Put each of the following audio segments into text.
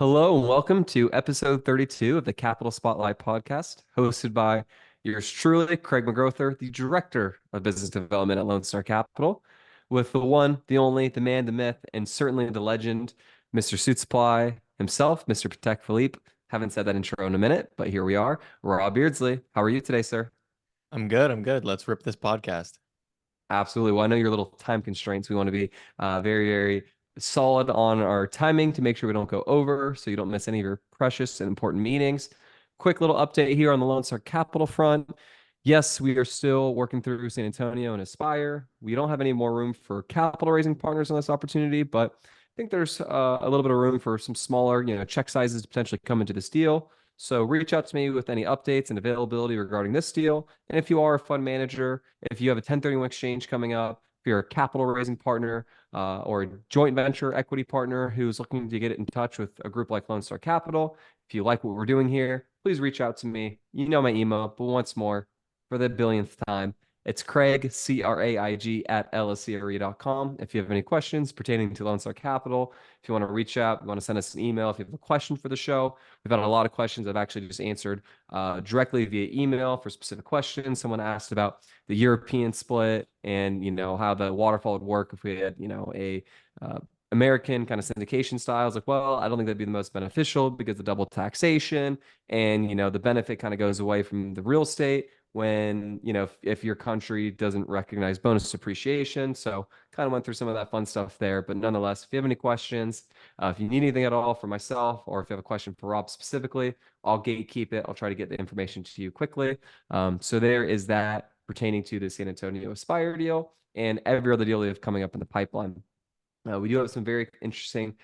Hello and welcome to episode 32 of the Capital Spotlight podcast, hosted by yours truly, Craig McGrother, the Director of Business Development at Lone Star Capital, with the one, the only, the man, the myth, and certainly the legend, Mr. Suit Supply himself, Mr. Protect Philippe. Haven't said that intro in a minute, but here we are. Rob Beardsley, how are you today, sir? I'm good. I'm good. Let's rip this podcast. Absolutely. Well, I know your little time constraints. We want to be very, very solid on our timing to make sure we don't go over so you don't miss any of your precious and important meetings. Quick little update here on the Lone Star Capital front. Yes, we are still working through San Antonio and Aspire. We don't have any more room for capital raising partners on this opportunity, but I think there's a little bit of room for some smaller, check sizes to potentially come into this deal. So reach out to me with any updates and availability regarding this deal. And if you are a fund manager, if you have a 1031 exchange coming up, if you're a capital raising partner or a joint venture equity partner who's looking to get in touch with a group like Lone Star Capital, if you like what we're doing here, please reach out to me. You know my email, but once more, for the billionth time, it's Craig, Craig, at lscre.com. If you have any questions pertaining to Lone Star Capital, if you want to reach out, you want to send us an email, if you have a question for the show, we've had a lot of questions I've actually just answered directly via email for specific questions. Someone asked about the European split and how the waterfall would work if we had a American kind of syndication styles. Like, well, I don't think that'd be the most beneficial because the double taxation and the benefit kind of goes away from the real estate when if your country doesn't recognize bonus depreciation. So kind of went through some of that fun stuff there. But nonetheless, if you have any questions, if you need anything at all for myself, or if you have a question for Rob specifically, I'll gatekeep it. I'll try to get the information to you quickly. So there is that pertaining to the San Antonio Aspire deal and every other deal we have coming up in the pipeline. We do have some very interesting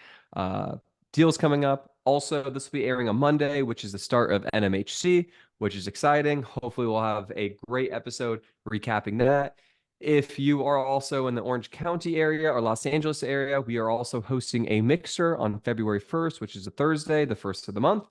deals coming up. Also, this will be airing on Monday, which is the start of NMHC, which is exciting. Hopefully, we'll have a great episode recapping that. If you are also in the Orange County area or Los Angeles area, we are also hosting a mixer on February 1st, which is a Thursday, the first of the month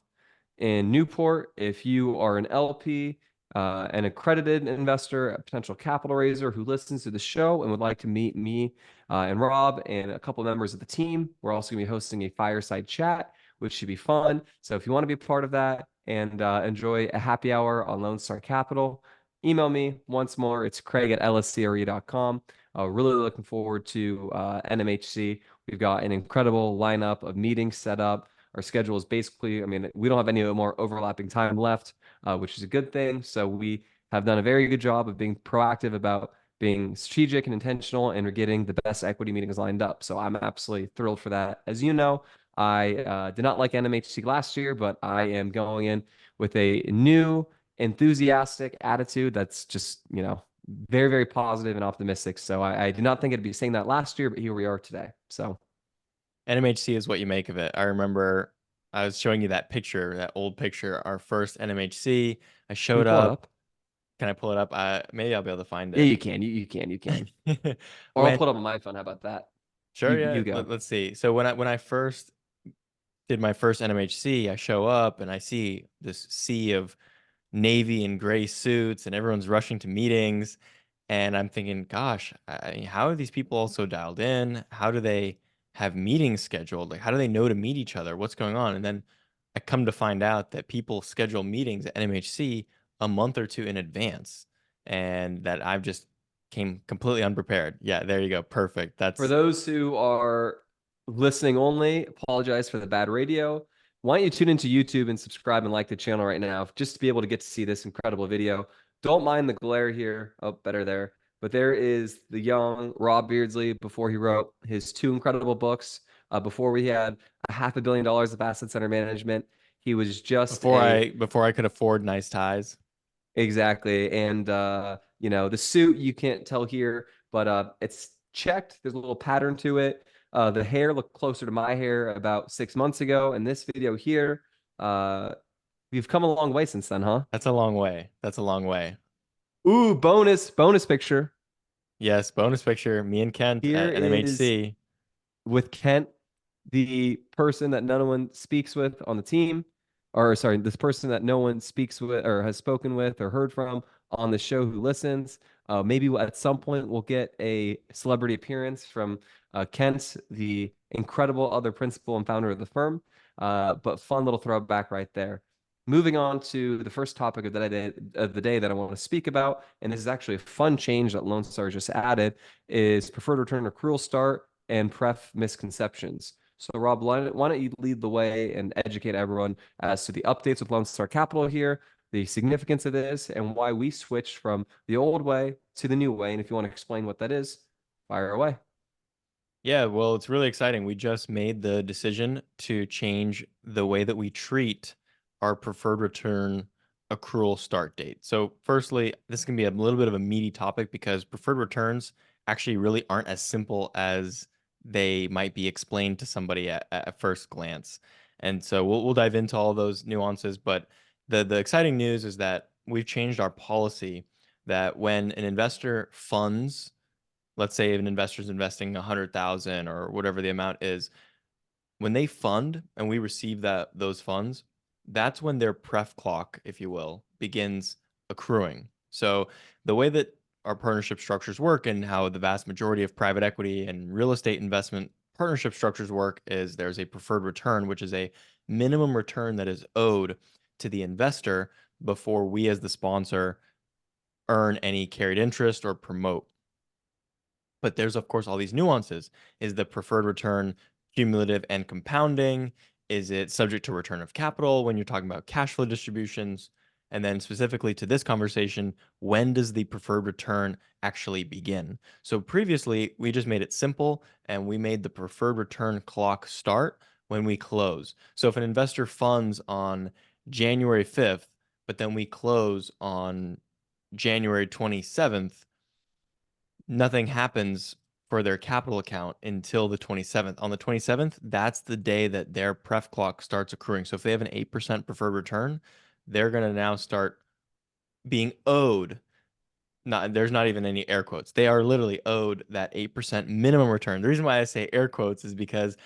in Newport. If you are an LP, an accredited investor, a potential capital raiser who listens to the show and would like to meet me and Rob and a couple members of the team, we're also going to be hosting a fireside chat, which should be fun. So if you want to be a part of that and enjoy a happy hour on Lone Star Capital, email me once more. It's Craig at lscre.com. Really looking forward to NMHC. We've got an incredible lineup of meetings set up. Our schedule is basically, I mean, we don't have any more overlapping time left, which is a good thing. So we have done a very good job of being proactive about being strategic and intentional and getting the best equity meetings lined up. So I'm absolutely thrilled for that. As you know, I did not like NMHC last year, but I am going in with a new enthusiastic attitude that's just, very, very positive and optimistic. So I did not think it'd be saying that last year, but here we are today. So NMHC is what you make of it. I remember I was showing you that picture, that old picture, our first NMHC. I can you showed pull it up. up? Can I pull it up? Maybe I'll be able to find Yeah, it. you can. You can. You can. Or I'll When put up on my phone. How about that? Sure, You yeah. go. Let's see. So when I first did my first NMHC, I show up and I see this sea of navy and gray suits, and everyone's rushing to meetings. And I'm thinking, gosh, how are these people all so dialed in? How do they have meetings scheduled? Like, how do they know to meet each other? What's going on? And then I come to find out that people schedule meetings at NMHC a month or two in advance, and that I've just came completely unprepared. Yeah, there you go. Perfect. For That's those who are listening only, apologize for the bad radio. Why don't you tune into YouTube and subscribe and like the channel right now just to be able to get to see this incredible video. Don't mind the glare here. Oh, better there. But there is the young Rob Beardsley before he wrote his two incredible books. Before we had a $500 million of assets under management, he was just before a I could afford nice ties. exactly. And the suit you can't tell here, but it's checked. There's a little pattern to it. The hair looked closer to my hair about 6 months ago. And this video here, uh, we've come a long way since then, huh? That's a long way. That's a long way. Ooh, bonus picture. Yes, bonus picture, me and Kent Here at is NMHC. with Kent, the person that no one speaks with on the team, or sorry, this person that no one speaks with or has spoken with or heard from on the show who listens. Maybe at some point we'll get a celebrity appearance from Kent, the incredible other principal and founder of the firm. But fun little throwback right there. Moving on to the first topic of the day that I want to speak about, and this is actually a fun change that Lone Star just added, is preferred return accrual start and pref misconceptions. So, Rob, why don't you lead the way and educate everyone as to the updates with Lone Star Capital here, the significance of this, and why we switched from the old way to the new way. And if you want to explain what that is, fire away. Yeah, well, it's really exciting. We just made the decision to change the way that we treat our preferred return accrual start date. So, firstly, this can be a little bit of a meaty topic because preferred returns actually really aren't as simple as they might be explained to somebody at first glance. And so we'll dive into all those nuances. But the exciting news is that we've changed our policy that when an investor funds, let's say an investor's investing 100,000 or whatever the amount is, when they fund and we receive those funds, that's when their pref clock, if you will, begins accruing. So the way that our partnership structures work and how the vast majority of private equity and real estate investment partnership structures work is there's a preferred return, which is a minimum return that is owed to the investor before we as the sponsor earn any carried interest or promote. But there's, of course, all these nuances. Is the preferred return cumulative and compounding? Is it subject to return of capital when you're talking about cash flow distributions? And then specifically to this conversation, when does the preferred return actually begin? So previously, we just made it simple and we made the preferred return clock start when we close. So if an investor funds on January 5th, but then we close on January 27th, nothing happens for their capital account until the 27th. On the 27th, that's the day that their pref clock starts accruing. So if they have an 8% preferred return, they're going to now start being owed. Not, there's not even any air quotes. They are literally owed that 8% minimum return. The reason why I say air quotes is because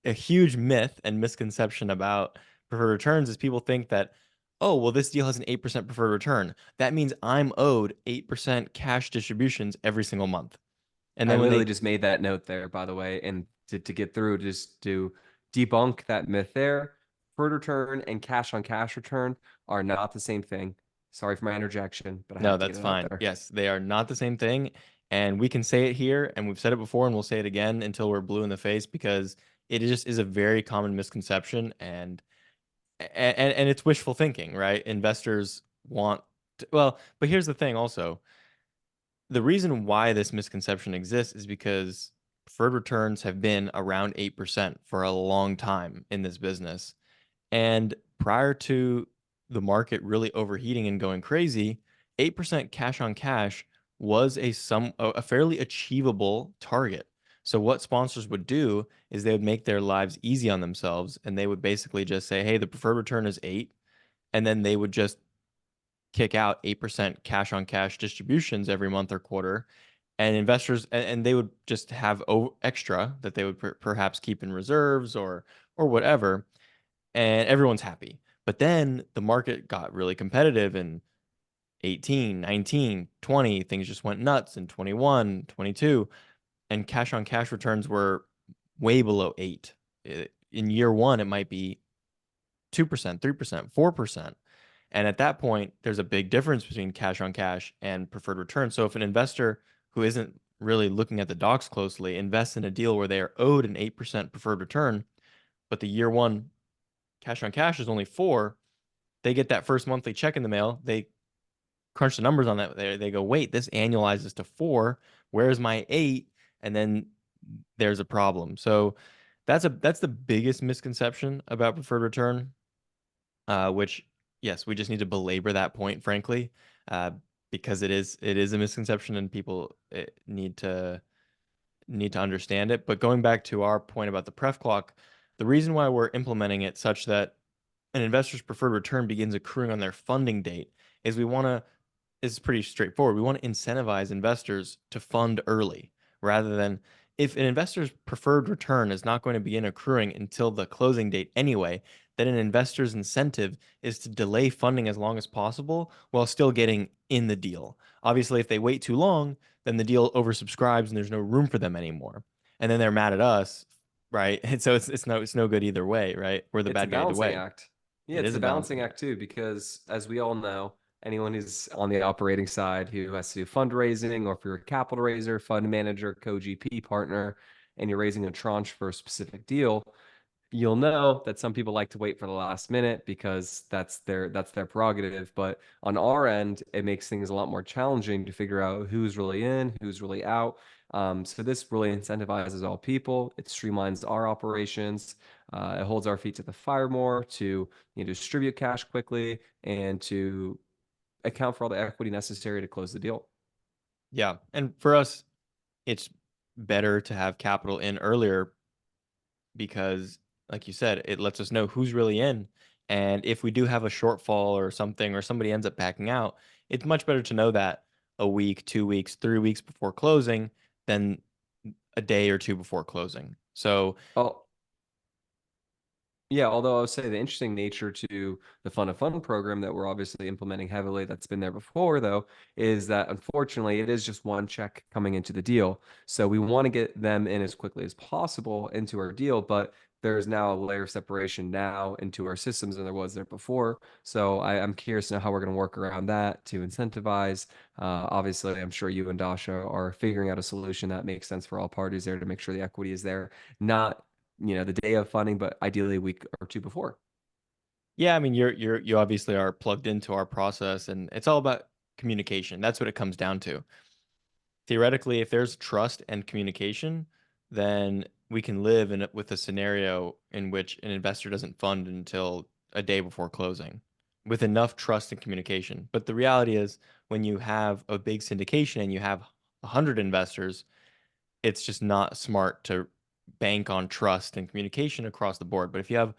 a huge myth and misconception about preferred returns is people think that, oh, well, this deal has an 8% preferred return. That means I'm owed 8% cash distributions every single month. And I then when literally they, just made that note there, by the way, and to get through, just to debunk that myth there. Preferred return and cash on cash return are not the same thing. Sorry for my interjection, but I no, had to get that's it out fine. there. Yes, they are not the same thing. And we can say it here, and we've said it before, and we'll say it again until we're blue in the face because it just is a very common misconception. And it's wishful thinking, right? Investors want to, well, but here's the thing also. The reason why this misconception exists is because preferred returns have been around 8% for a long time in this business. And prior to the market really overheating and going crazy, 8% cash on cash was a fairly achievable target. So what sponsors would do is they would make their lives easy on themselves and they would basically just say, "Hey, the preferred return is 8." And then they would just kick out 8% cash on cash distributions every month or quarter, and investors and they would just have extra that they would perhaps keep in reserves or whatever, and everyone's happy. But then the market got really competitive in 18, 19, 20, things just went nuts in 21, 22, and cash on cash returns were way below 8. In year 1 it might be 2%, 3%, 4%. And at that point, there's a big difference between cash on cash and preferred return. So if an investor who isn't really looking at the docs closely invests in a deal where they are owed an 8% preferred return, but the year 1 cash on cash is only 4, they get that first monthly check in the mail. They crunch the numbers on that. They go, wait, this annualizes to 4. Where's my 8? And then there's a problem. So that's the biggest misconception about preferred return, which, yes, we just need to belabor that point, frankly, uh, because it is a misconception and people need to understand it. But going back to our point about the pref clock, the reason why we're implementing it such that an investor's preferred return begins accruing on their funding date is we want to is pretty straightforward. We want to incentivize investors to fund early rather than if an investor's preferred return is not going to begin accruing until the closing date anyway, then an investor's incentive is to delay funding as long as possible while still getting in the deal. Obviously, if they wait too long, then the deal oversubscribes and there's no room for them anymore. And then they're mad at us right? And so it's no good either way, right? We're the It's a bad guy either balancing way. act. Yeah, It it's is a a balancing balancing act act. too, because as we all know, anyone who's on the operating side who has to do fundraising, or if you're a capital raiser, fund manager, co-GP partner, and you're raising a tranche for a specific deal, you'll know that some people like to wait for the last minute because that's their prerogative. But on our end, it makes things a lot more challenging to figure out who's really in, who's really out. So this really incentivizes all people. It streamlines our operations. It holds our feet to the fire more to distribute cash quickly and to account for all the equity necessary to close the deal. Yeah. And for us, it's better to have capital in earlier because, like you said, it lets us know who's really in. And if we do have a shortfall or something, or somebody ends up backing out, it's much better to know that a week, 2 weeks, 3 weeks before closing than a day or two before closing. So, Oh, yeah, although I would say the interesting nature to the Fund of Fund program that we're obviously implementing heavily, that's been there before, though, is that unfortunately it is just one check coming into the deal. So we want to get them in as quickly as possible into our deal, but there's now a layer of separation now into our systems than there was there before. So I'm curious to know how we're going to work around that to incentivize. Obviously, I'm sure you and Dasha are figuring out a solution that makes sense for all parties there to make sure the equity is there, not the day of funding, but ideally a week or two before. yeah, I mean, you obviously are plugged into our process, and it's all about communication. That's what it comes down to. Theoretically, if there's trust and communication, then we can live with a scenario in which an investor doesn't fund until a day before closing with enough trust and communication. But the reality is, when you have a big syndication and you have 100 investors, it's just not smart to bank on trust and communication across the board. But if you have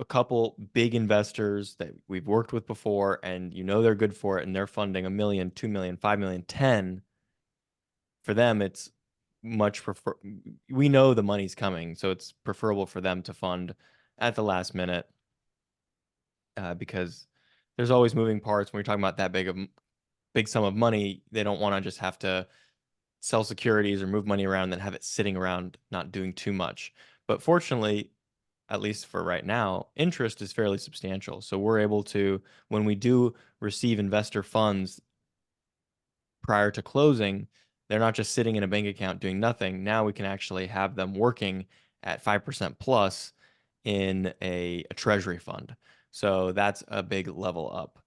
a couple big investors that we've worked with before and they're good for it and they're funding 1 million, 2 million, 5 million, 10, for them, it's much prefer. We know the money's coming, so it's preferable for them to fund at the last minute because there's always moving parts when you're talking about that big sum of money. They don't want to just have to sell securities or move money around and then have it sitting around not doing too much. But fortunately, at least for right now, interest is fairly substantial. So we're able to, when we do receive investor funds prior to closing, they're not just sitting in a bank account doing nothing. Now we can actually have them working at 5% plus in a treasury fund. So that's a big level up.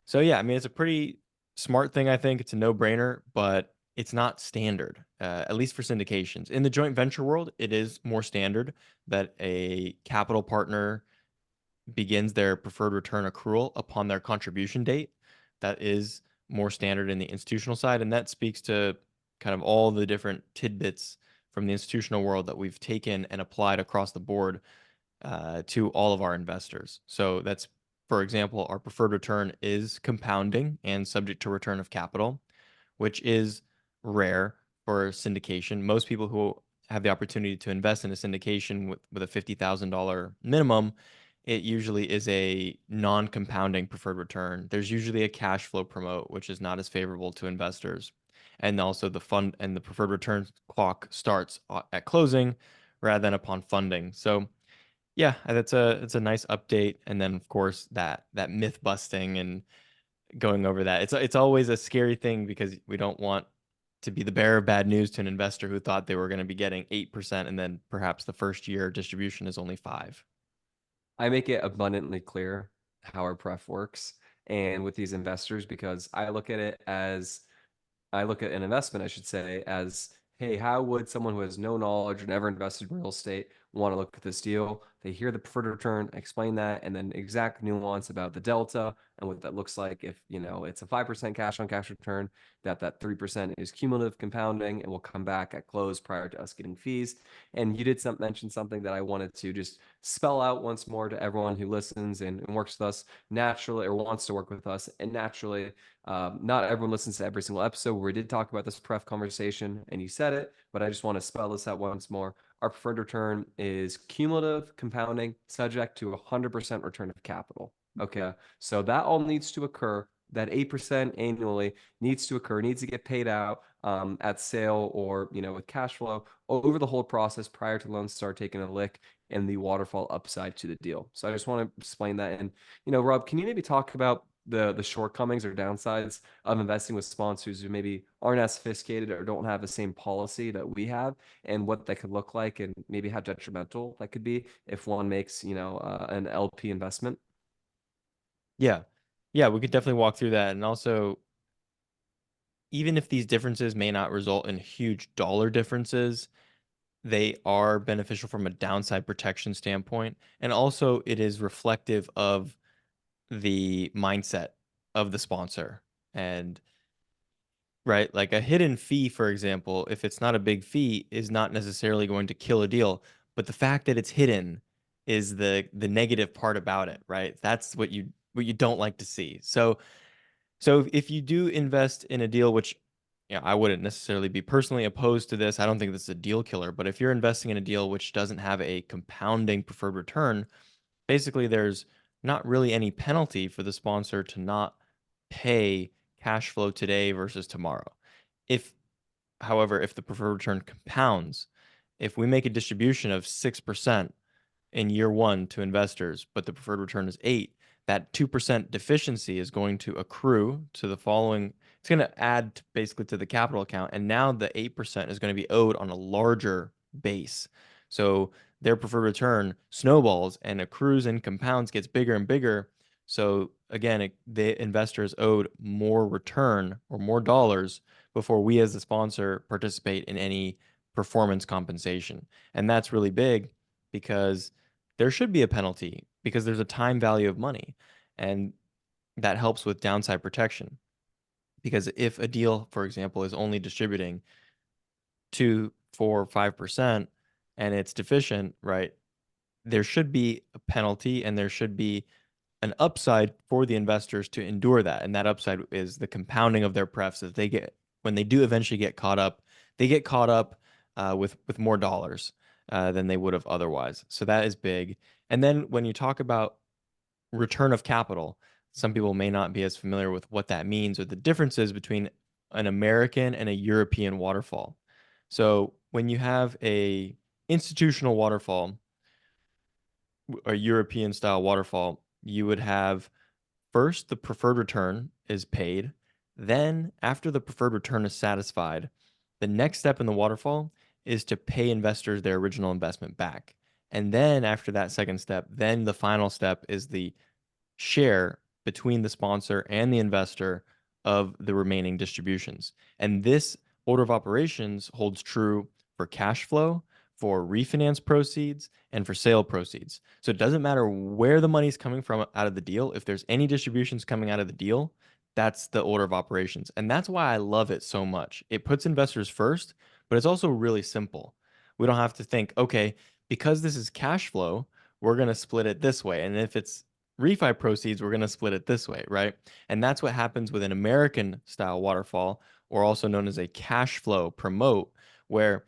So yeah, I mean, it's a pretty smart thing. I think it's a no-brainer, but it's not standard, at least for syndications. In the joint venture world, it is more standard that a capital partner begins their preferred return accrual upon their contribution date. That is more standard in the institutional side, and that speaks to kind of all the different tidbits from the institutional world that we've taken and applied across the board to all of our investors. So that's, for example, our preferred return is compounding and subject to return of capital, which is rare for syndication. Most people who have the opportunity to invest in a syndication with a $50,000 minimum, it usually is a non-compounding preferred return. There's usually a cash flow promote, which is not as favorable to investors. And also the fund and the preferred return clock starts at closing rather than upon funding. So yeah, that's a nice update. And then of course that myth busting and going over that. It's always a scary thing because we don't want to be the bearer of bad news to an investor who thought they were going to be getting 8% and then perhaps the first year distribution is only 5. I make it abundantly clear how our pref works and with these investors, because I look at an investment, I should say, as hey, how would someone who has no knowledge or never invested in real estate want to look at this deal? They hear the preferred return, explain that, and then exact nuance about the delta and what that looks like. If it's a 5% cash on cash return, that 3% is cumulative compounding and will come back at close prior to us getting fees. And you did mention something that I wanted to just spell out once more to everyone who listens and works with us naturally, or wants to work with us. And naturally, not everyone listens to every single episode where we did talk about this pref conversation and you said it, but I just want to spell this out once more. Our preferred return is cumulative compounding subject to 100% return of capital. Okay. So that all needs to occur. That 8% annually needs to occur, needs to get paid out at sale or, with cash flow over the whole process prior to loans start taking a lick and the waterfall upside to the deal. So I just want to explain that. And, Rob, can you maybe talk about the shortcomings or downsides of investing with sponsors who maybe aren't as sophisticated or don't have the same policy that we have, and what that could look like, and maybe how detrimental that could be if one makes, an LP investment? Yeah. Yeah, we could definitely walk through that. And also, even if these differences may not result in huge dollar differences, they are beneficial from a downside protection standpoint. And also, it is reflective of the mindset of the sponsor. And right, like a hidden fee, for example, if it's not a big fee, is not necessarily going to kill a deal. But the fact that it's hidden is the negative part about it, right? That's what you don't like to see. So if you do invest in a deal, which I wouldn't necessarily be personally opposed to this. I don't think this is a deal killer, but if you're investing in a deal which doesn't have a compounding preferred return, basically there's not really any penalty for the sponsor to not pay cash flow today versus tomorrow. If, however, if the preferred return compounds, if we make a distribution of 6% in year one to investors, but the preferred return is 8, that 2% deficiency is going to accrue to the following. It's going to add basically to the capital account. And now the 8% is going to be owed on a larger base. So their preferred return snowballs and accrues and compounds, gets bigger and bigger. So again, the investor is owed more return or more dollars before we as the sponsor participate in any performance compensation. And that's really big because there should be a penalty because there's a time value of money. And that helps with downside protection. Because if a deal, for example, is only distributing 2, 4, 5% and it's deficient, right? There should be a penalty and there should be an upside for the investors to endure that. And that upside is the compounding of their prefs as they get, when they do eventually get caught up, they get caught up with more dollars than they would have otherwise. So that is big. And then when you talk about return of capital, some people may not be as familiar with what that means or the differences between an American and a European waterfall. So when you have a institutional waterfall, a European style waterfall, you would have first the preferred return is paid. Then after the preferred return is satisfied, the next step in the waterfall is to pay investors their original investment back. And then after that second step, then the final step is the share between the sponsor and the investor of the remaining distributions. And this order of operations holds true for cash flow, for refinance proceeds, and for sale proceeds. So it doesn't matter where the money is coming from out of the deal. If there's any distributions coming out of the deal, that's the order of operations. And that's why I love it so much. It puts investors first, but it's also really simple. We don't have to think, okay, because this is cash flow, we're going to split it this way. And if it's refi proceeds, we're going to split it this way, right? And that's what happens with an American style waterfall, or also known as a cash flow promote, where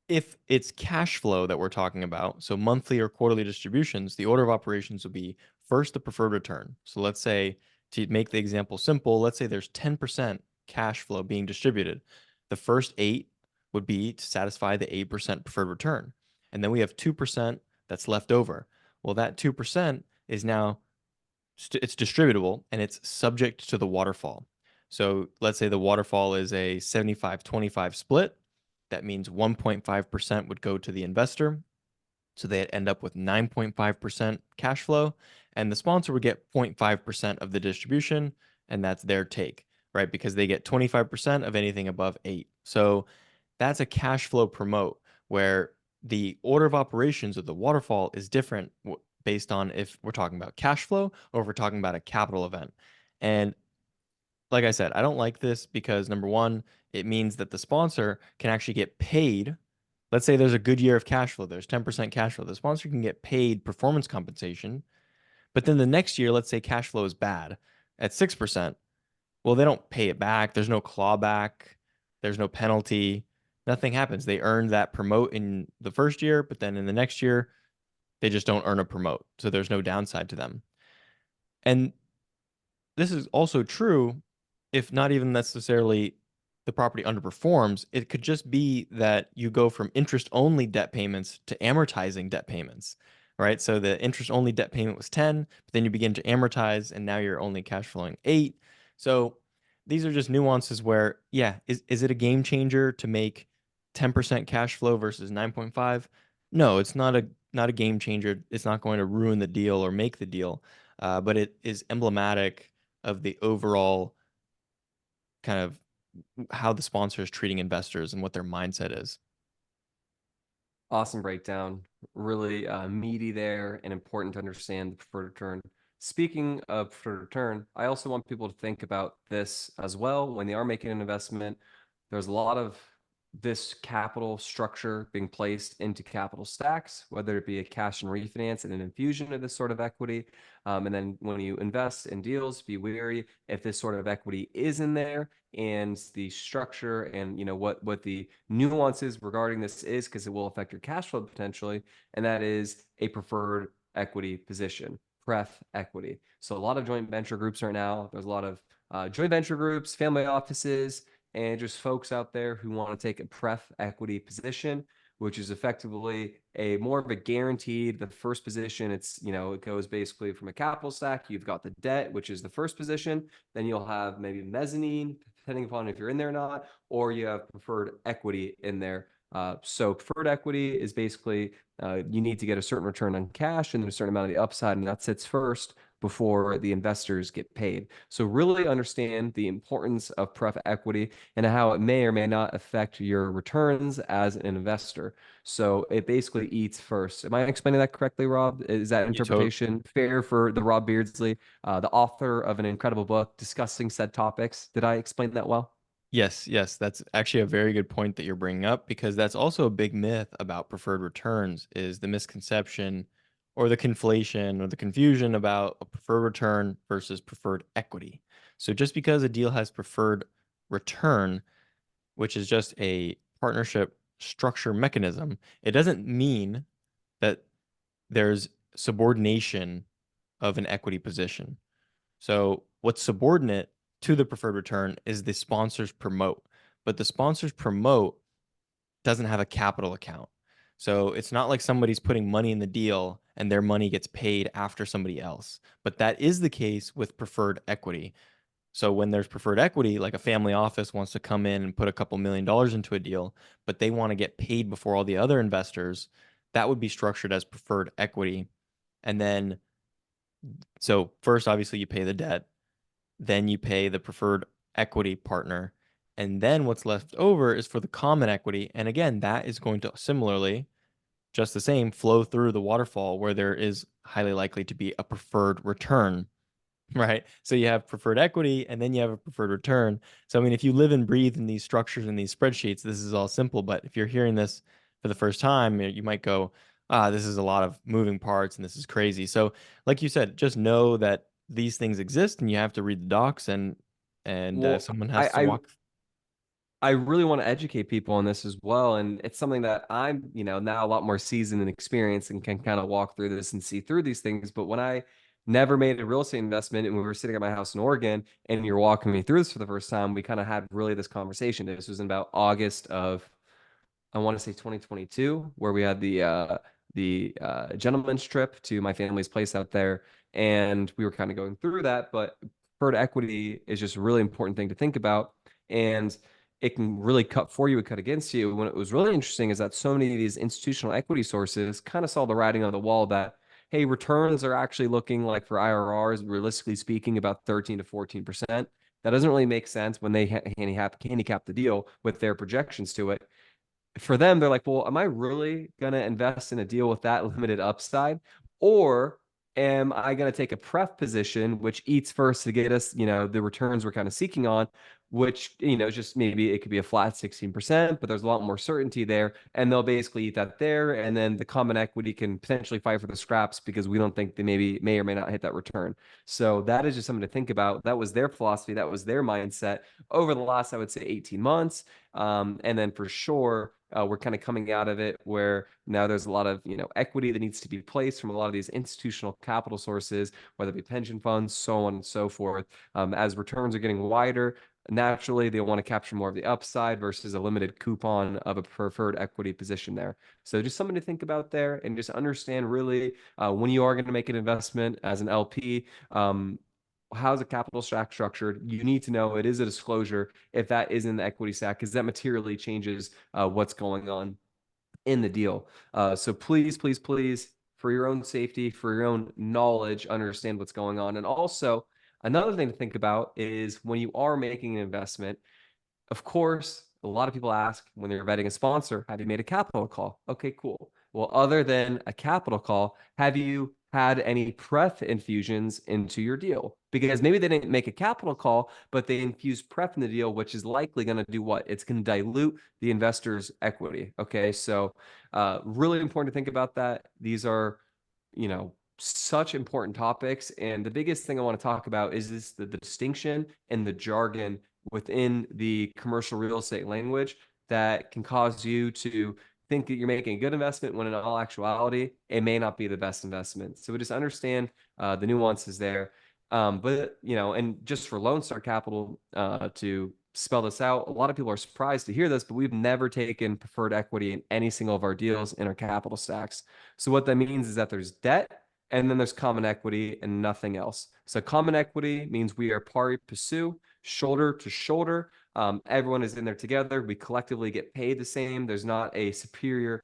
if it's cash flow that we're talking about, so monthly or quarterly distributions, the order of operations will be first the preferred return. So let's say, to make the example simple, let's say there's 10% cash flow being distributed. The first 8 would be to satisfy the 8% preferred return. And then we have 2% that's left over. Well, that 2% is now it's distributable and it's subject to the waterfall. So let's say the waterfall is a 75-25 split. That means 1.5% would go to the investor. So they'd end up with 9.5% cash flow, and the sponsor would get 0.5% of the distribution, and that's their take, right? Because they get 25% of anything above 8. So that's a cash flow promote where the order of operations of the waterfall is different based on if we're talking about cash flow or if we're talking about a capital event. And like I said, I don't like this because number one, it means that the sponsor can actually get paid. Let's say there's a good year of cash flow, there's 10% cash flow. The sponsor can get paid performance compensation, but then the next year, let's say cash flow is bad at 6%. Well, they don't pay it back. There's no clawback, there's no penalty. Nothing happens. They earned that promote in the first year, but then in the next year, they just don't earn a promote. So there's no downside to them. And this is also true if not even necessarily the property underperforms, it could just be that you go from interest only debt payments to amortizing debt payments, right? So the interest only debt payment was 10, but then you begin to amortize and now you're only cash flowing 8. So these are just nuances where, yeah, is it a game changer to make 10% cash flow versus 9.5? No, it's not a game changer. It's not going to ruin the deal or make the deal, but it is emblematic of the overall kind of how the sponsor is treating investors and what their mindset is. Awesome breakdown. Really meaty there and important to understand the preferred return. Speaking of preferred return, I also want people to think about this as well when they are making an investment. There's a lot of this capital structure being placed into capital stacks, whether it be a cash and refinance and an infusion of this sort of equity. And then when you invest in deals, be wary if this sort of equity is in there and the structure and what the nuances regarding this is, because it will affect your cash flow potentially, and that is a preferred equity position, pref equity. So a lot of joint venture groups right now, there's a lot of joint venture groups, family offices, and just folks out there who want to take a pref equity position, which is effectively a more of a guaranteed, the first position. It's, it goes basically from a capital stack. You've got the debt, which is the first position. Then you'll have maybe mezzanine, depending upon if you're in there or not, or you have preferred equity in there. So preferred equity is basically you need to get a certain return on cash and a certain amount of the upside, and that sits first before the investors get paid. So really understand the importance of pref equity and how it may or may not affect your returns as an investor. So it basically eats first. Am I explaining that correctly, Rob? Is that You to- interpretation fair for the Rob Beardsley, the author of an incredible book discussing said topics? Did I explain that well? Yes, yes, that's actually a very good point that you're bringing up because that's also a big myth about preferred returns is the misconception or the conflation or the confusion about a preferred return versus preferred equity. So just because a deal has preferred return, which is just a partnership structure mechanism, it doesn't mean that there's subordination of an equity position. So what's subordinate to the preferred return is the sponsors promote, but the sponsors promote doesn't have a capital account. So it's not like somebody's putting money in the deal and their money gets paid after somebody else. But that is the case with preferred equity. So when there's preferred equity, like a family office wants to come in and put a couple $1 million into a deal, but they want to get paid before all the other investors, that would be structured as preferred equity. And then, so first, obviously, you pay the debt, then you pay the preferred equity partner, and then what's left over is for the common equity. And again, that is going to similarly, just the same, flow through the waterfall where there is highly likely to be a preferred return. Right. So you have preferred equity and then you have a preferred return. So, I mean, if you live and breathe in these structures and these spreadsheets, this is all simple. But if you're hearing this for the first time, you might go, this is a lot of moving parts and this is crazy. So, like you said, just know that these things exist and you have to read the docs and Well, someone has I, to I walk. I really want to educate people on this as well. And it's something that I'm, now a lot more seasoned and experienced and can kind of walk through this and see through these things. But when I never made a real estate investment and we were sitting at my house in Oregon and you're walking me through this for the first time, we kind of had really this conversation. This was in about August of, I want to say 2022, where we had the gentleman's trip to my family's place out there, and we were kind of going through that. But preferred equity is just a really important thing to think about, and it can really cut for you and cut against you. When it was really interesting is that so many of these institutional equity sources kind of saw the writing on the wall that, hey, returns are actually looking like for IRRs, realistically speaking, about 13 to 14%. That doesn't really make sense when they handicap the deal with their projections to it. For them, they're like, well, am I really going to invest in a deal with that limited upside? Or am I going to take a pref position, which eats first to get us, the returns we're kind of seeking on, which, just maybe it could be a flat 16%, but there's a lot more certainty there. And they'll basically eat that there. And then the common equity can potentially fight for the scraps because we don't think they may or may not hit that return. So that is just something to think about. That was their philosophy. That was their mindset over the last, I would say, 18 months. And then for sure, we're kind of coming out of it where now there's a lot of equity that needs to be placed from a lot of these institutional capital sources, whether it be pension funds, so on and so forth. As returns are getting wider, Naturally, they want to capture more of the upside versus a limited coupon of a preferred equity position there. So just something to think about there, and just understand really when you are going to make an investment as an LP, how's the capital stack structured? You need to know it is a disclosure if that is in the equity stack, because that materially changes what's going on in the deal. So please, please, please, for your own safety, for your own knowledge, understand what's going on. And also, another thing to think about is when you are making an investment, of course, a lot of people ask when they're vetting a sponsor, have you made a capital call? Okay, cool. Well, other than a capital call, have you had any pref infusions into your deal? Because maybe they didn't make a capital call, but they infused pref in the deal, which is likely going to do what? It's going to dilute the investor's equity. Okay, so really important to think about that. These are, such important topics. And the biggest thing I want to talk about is the distinction and the jargon within the commercial real estate language that can cause you to think that you're making a good investment when in all actuality, it may not be the best investment. So we just understand the nuances there. And just for Lone Star Capital to spell this out, a lot of people are surprised to hear this, but we've never taken preferred equity in any single of our deals in our capital stacks. So what that means is that there's debt and then there's common equity and nothing else. So common equity means we are pari passu, shoulder to shoulder. Everyone is in there together. We collectively get paid the same. There's not a superior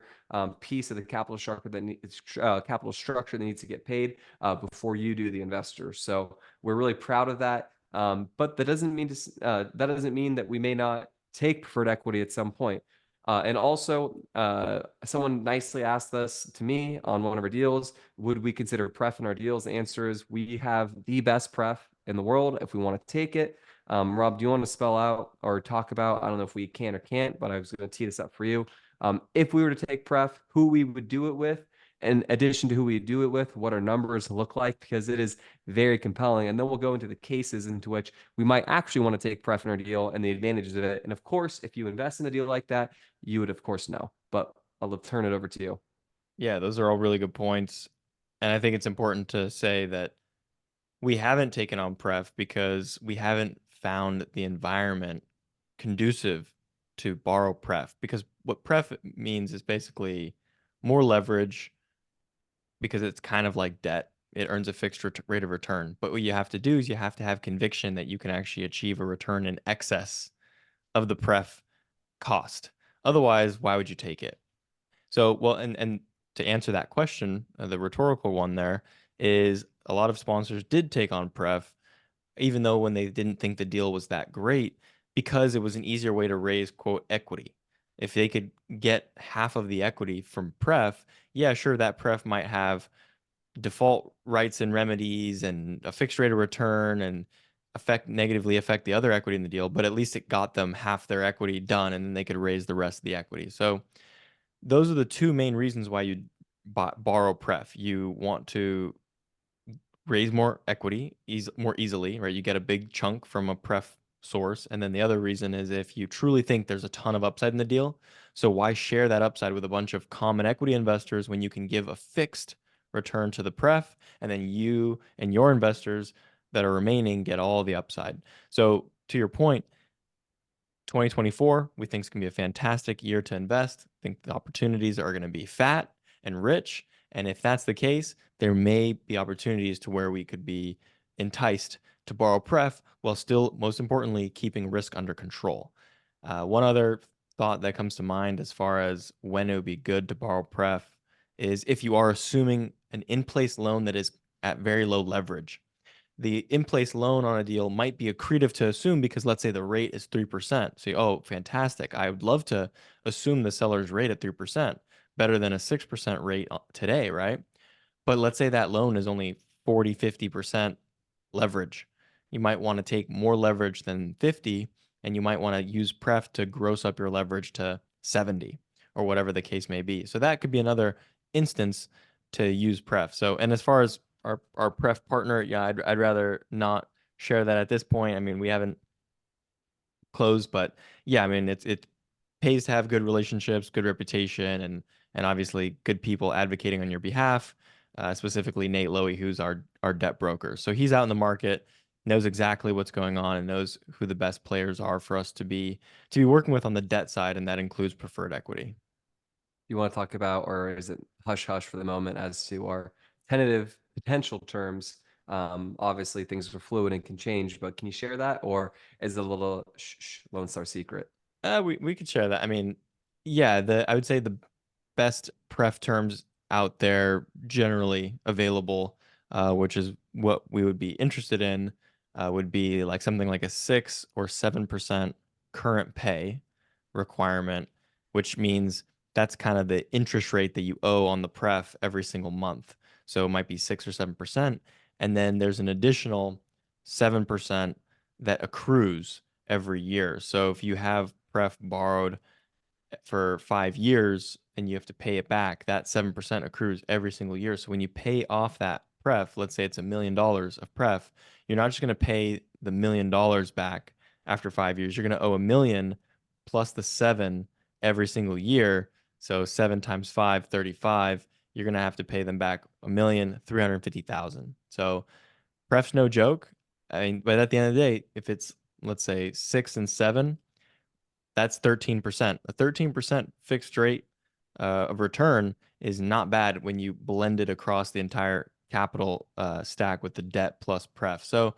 piece of the capital structure that needs to get paid before you do the investor. So we're really proud of that. But that doesn't mean that we may not take preferred equity at some point. And also, someone nicely asked us to me on one of our deals, would we consider pref in our deals? The answer is we have the best pref in the world if we want to take it. Rob, do you want to spell out or talk about, I don't know if we can or can't, but I was going to tee this up for you. If we were to take pref, who we would do it with, in addition to who we do it with, what our numbers look like, because it is very compelling. And then we'll go into the cases into which we might actually want to take pref in our deal and the advantages of it. And of course, if you invest in a deal like that, you would of course know. But I'll turn it over to you. Yeah, those are all really good points. And I think it's important to say that we haven't taken on Pref because we haven't found the environment conducive to borrow Pref. Because what Pref means is basically more leverage because it's kind of like debt. It earns a fixed rate of return. But what you have to do is you have to have conviction that you can actually achieve a return in excess of the Pref cost. Otherwise, why would you take it? So, well, and to answer that question, the rhetorical one there is a lot of sponsors did take on Pref, even though when they didn't think the deal was that great, because it was an easier way to raise, quote, equity. If they could get half of the equity from Pref, yeah, sure, that Pref might have default rights and remedies and a fixed rate of return and negatively affect the other equity in the deal, but at least it got them half their equity done and then they could raise the rest of the equity. So those are the two main reasons why you borrow Pref. You want to raise more equity more easily, right? You get a big chunk from a Pref source. And then the other reason is if you truly think there's a ton of upside in the deal. So why share that upside with a bunch of common equity investors when you can give a fixed return to the Pref, and then you and your investors that are remaining get all the upside. So to your point, 2024, we think is going to be a fantastic year to invest. I think the opportunities are going to be fat and rich. And if that's the case, there may be opportunities to where we could be enticed to borrow Pref while still, most importantly, keeping risk under control. One other thought that comes to mind as far as when it would be good to borrow Pref is if you are assuming an in-place loan that is at very low leverage. The in-place loan on a deal might be accretive to assume because let's say the rate is 3%. So, oh, fantastic. I would love to assume the seller's rate at 3%, better than a 6% rate today, right? But let's say that loan is only 40, 50% leverage. You might want to take more leverage than 50, and you might want to use Pref to gross up your leverage to 70 or whatever the case may be. So that could be another instance to use Pref. So, and as far as our Pref partner, yeah, I'd rather not share that at this point. I mean, we haven't closed, but yeah, I mean, it pays to have good relationships, good reputation, and obviously good people advocating on your behalf. Specifically Nate Lowy, who's our debt broker. So he's out in the market knows exactly what's going on and knows who the best players are for us to be working with on the debt side, and that includes preferred equity. You want to talk about, or is it hush hush for the moment as to our tentative potential terms? Obviously, things are fluid and can change, but can you share that, or is it a little Lone Star secret? We could share that. I mean, yeah, the I would say the best pref terms out there generally available, which is what we would be interested in, would be like something like a 6 or 7% current pay requirement, which means that's kind of the interest rate that you owe on the pref every single month. So it might be 6 or 7%, and then there's an additional 7% that accrues every year. So if you have pref borrowed for 5 years and you have to pay it back, that 7% accrues every single year. So when you pay off that pref, let's say it's $1 million of pref, you're not just going to pay the $1 million back after 5 years. You're going to owe 1 million plus the seven every single year. So 7 times 5, 35. You're going to have to pay them back 1,350,000. So pref's no joke. I mean, but at the end of the day, if it's, let's say, 6 and 7, that's 13%. A 13% fixed rate of return is not bad when you blend it across the entire capital stack with the debt plus pref. So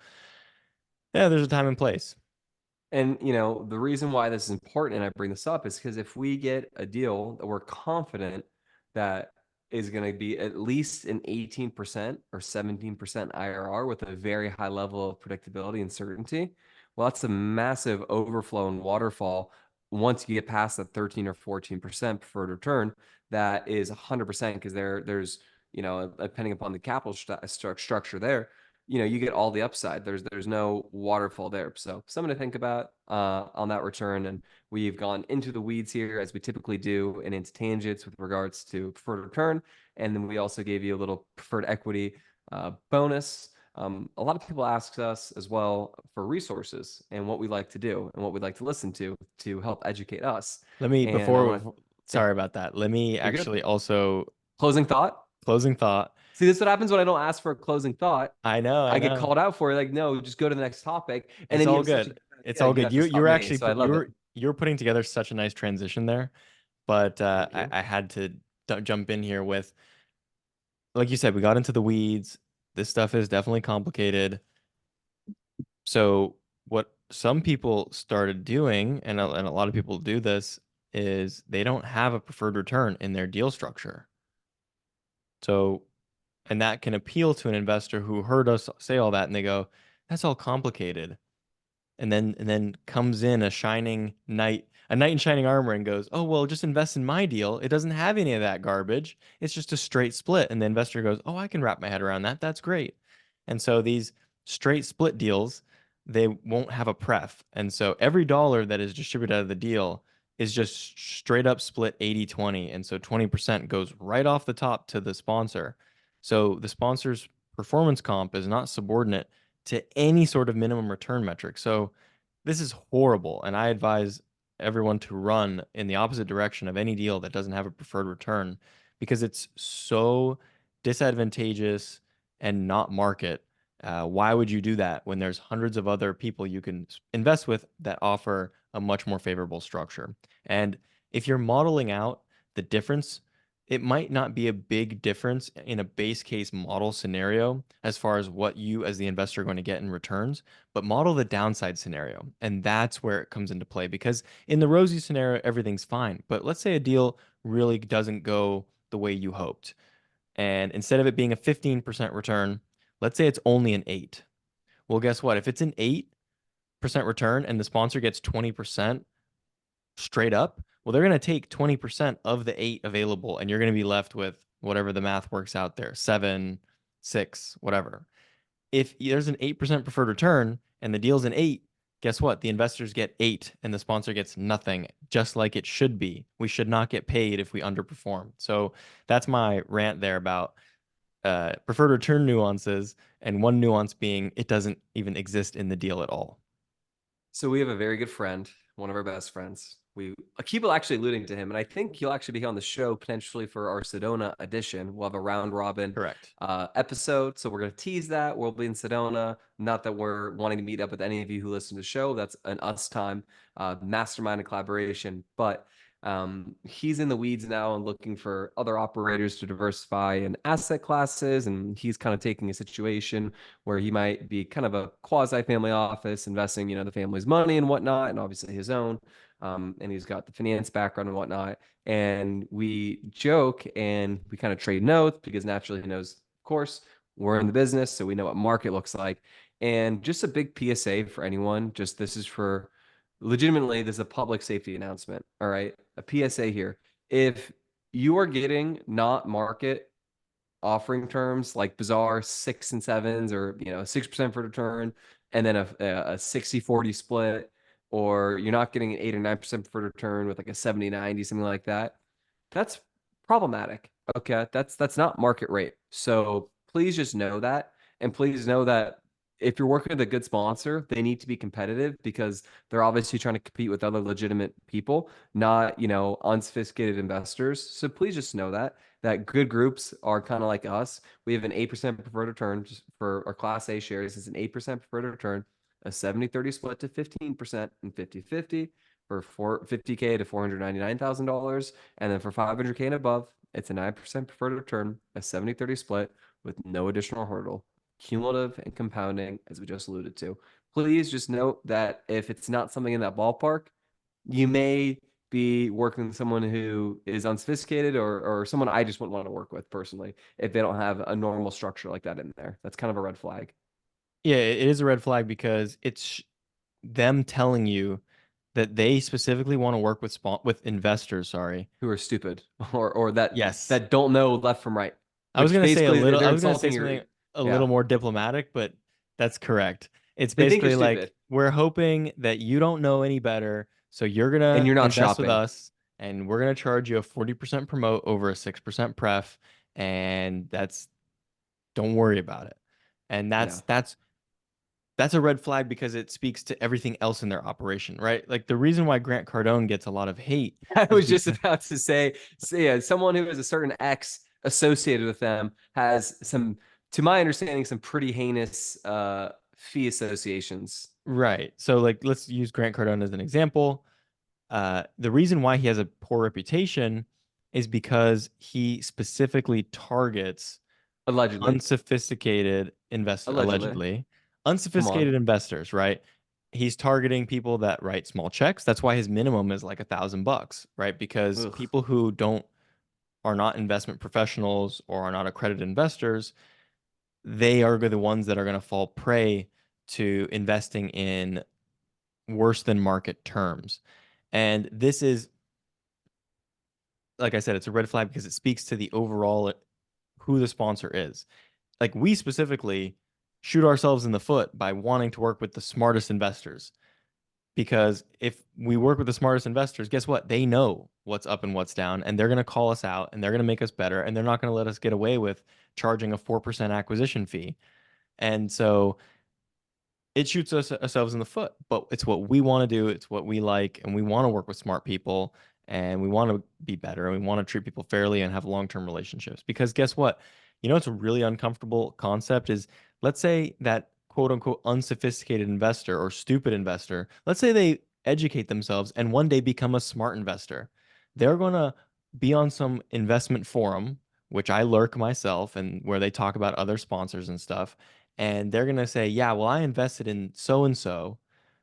yeah, there's a time and place. And the reason why this is important, and I bring this up, is because if we get a deal that we're confident that is going to be at least an 18% or 17% IRR with a very high level of predictability and certainty, well, that's a massive overflow and waterfall once you get past that 13 or 14% preferred return. That is 100% because there's depending upon the capital structure there, you get all the upside. There's no waterfall there. So something to think about on that return. And we've gone into the weeds here as we typically do and into tangents with regards to preferred return. And then we also gave you a little preferred equity bonus. A lot of people ask us as well for resources and what we like to do and what we'd like to listen to help educate us. Let me And I want to, yeah, sorry about that. Let me you're good. actually also Closing thought. closing thought. See, this is what happens when I don't ask for a closing thought. I I get know. called out for it. Like, no, just go to the next topic. And It's then you all have such a good. good It's idea. all You good. have to You stop were me. actually So I love it. you're putting together such a nice transition there, but Thank you. I had to jump in here with, like you said, we got into the weeds. This stuff is definitely complicated. So what some people started doing, and a lot of people do this, is they don't have a preferred return in their deal structure. So, and that can appeal to an investor who heard us say all that and they go, that's all complicated. And then comes in a knight in shining armor and goes, "Oh, well, just invest in my deal. It doesn't have any of that garbage. It's just a straight split." And the investor goes, "Oh, I can wrap my head around that. That's great." And so these straight split deals, they won't have a pref. And so every dollar that is distributed out of the deal is just straight up split 80-20. And so 20% goes right off the top to the sponsor. So the sponsor's performance comp is not subordinate to any sort of minimum return metric. So this is horrible. And I advise everyone to run in the opposite direction of any deal that doesn't have a preferred return because it's so disadvantageous and not market. Why would you do that when there's hundreds of other people you can invest with that offer a much more favorable structure? And if you're modeling out the difference, it might not be a big difference in a base case model scenario as far as what you as the investor are going to get in returns, but model the downside scenario. And that's where it comes into play because in the rosy scenario, everything's fine. But let's say a deal really doesn't go the way you hoped. And instead of it being a 15% return, let's say it's only an 8. Well, guess what? If it's an 8% return and the sponsor gets 20%, straight up, well, they're going to take 20% of the 8 available, and you're going to be left with whatever the math works out there, 7, 6, whatever. If there's an 8% preferred return and the deal's an 8, guess what? The investors get 8 and the sponsor gets nothing, just like it should be. We should not get paid if we underperform. So that's my rant there about preferred return nuances, and one nuance being it doesn't even exist in the deal at all. So we have a very good friend, one of our best friends. I keep actually alluding to him, and I think he'll actually be on the show potentially for our Sedona edition. We'll have a round robin Correct. episode, so we're going to tease that. We'll be in Sedona. Not that we're wanting to meet up with any of you who listen to the show. That's an us time, mastermind and collaboration. But he's in the weeds now and looking for other operators to diversify in asset classes, and he's kind of taking a situation where he might be kind of a quasi family office investing, the family's money and whatnot, and obviously his own. And he's got the finance background and whatnot. And we joke and we kind of trade notes because naturally he knows, of course, we're in the business, so we know what market looks like. And just a big PSA for anyone, just this is for legitimately, this is a public safety announcement. All right. A PSA here. If you are getting not market offering terms like bizarre 6 and 7s or 6% for return and then a 60-40 split, or you're not getting an 8 or 9% for return with like a 70-90, something like that, that's problematic. Okay. That's not market rate. So please just know that. And please know that if you're working with a good sponsor, they need to be competitive because they're obviously trying to compete with other legitimate people, not, unsophisticated investors. So please just know that good groups are kind of like us. We have an 8% preferred return just for our Class A shares. It's an 8% preferred return, a 70-30 split to 15% and 50-50 for 50K to $499,000. And then for 500K and above, it's a 9% preferred return, a 70-30 split with no additional hurdle, cumulative and compounding, as we just alluded to. Please just note that if it's not something in that ballpark, you may be working with someone who is unsophisticated or someone I just wouldn't want to work with personally if they don't have a normal structure like that in there. That's kind of a red flag. Yeah, it is a red flag because it's them telling you that they specifically want to work with investors, sorry. Who are stupid or that Yes. that don't know left from right, which basically I they're was gonna say insulting something a yeah, little more diplomatic, but that's correct. It's they think you're basically like stupid we're hoping that you don't know any better, so you're and gonna you're not invest with shopping. us, and we're gonna charge you a 40% promote over a 6% pref, and don't worry about it. And No. that's a red flag because it speaks to everything else in their operation, right? Like the reason why Grant Cardone gets a lot of hate I is was just because about to say, yeah, someone who has a certain X associated with them has some, to my understanding, some pretty heinous fee associations. right. So like let's use Grant Cardone as an example. The reason why he has a poor reputation is because he specifically targets Allegedly. unsophisticated investors, Allegedly. allegedly, Come on. unsophisticated investors, right? He's targeting people that write small checks. That's why his minimum is like $1,000, right? Because Ugh. people who don't are not investment professionals or are not accredited investors, they are the ones that are going to fall prey to investing in worse than market terms. And this is, like I said, it's a red flag because it speaks to the overall who the sponsor is. Like we specifically shoot ourselves in the foot by wanting to work with the smartest investors. Because if we work with the smartest investors, guess what? They know what's up and what's down, and they're going to call us out and they're going to make us better, and they're not going to let us get away with charging a 4% acquisition fee. And so it shoots ourselves in the foot, but it's what we want to do. It's what we like, and we want to work with smart people, and we want to be better, and we want to treat people fairly and have long-term relationships. Because guess what? It's a really uncomfortable concept is let's say that quote unquote unsophisticated investor or stupid investor, let's say they educate themselves and one day become a smart investor. They're going to be on some investment forum, which I lurk myself, and where they talk about other sponsors and stuff, and they're going to say, yeah, well, I invested in so and so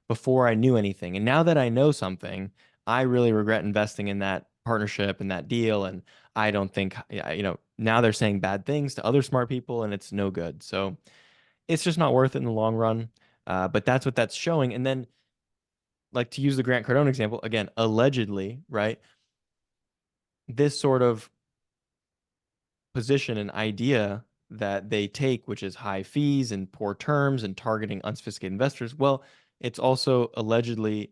before I knew anything. And now that I know something, I really regret investing in that partnership and that deal. And I don't think, now they're saying bad things to other smart people and it's no good. So it's just not worth it in the long run. But that's what that's showing. And then, like to use the Grant Cardone example, again, allegedly, right? This sort of position and idea that they take, which is high fees and poor terms and targeting unsophisticated investors, well, it's also allegedly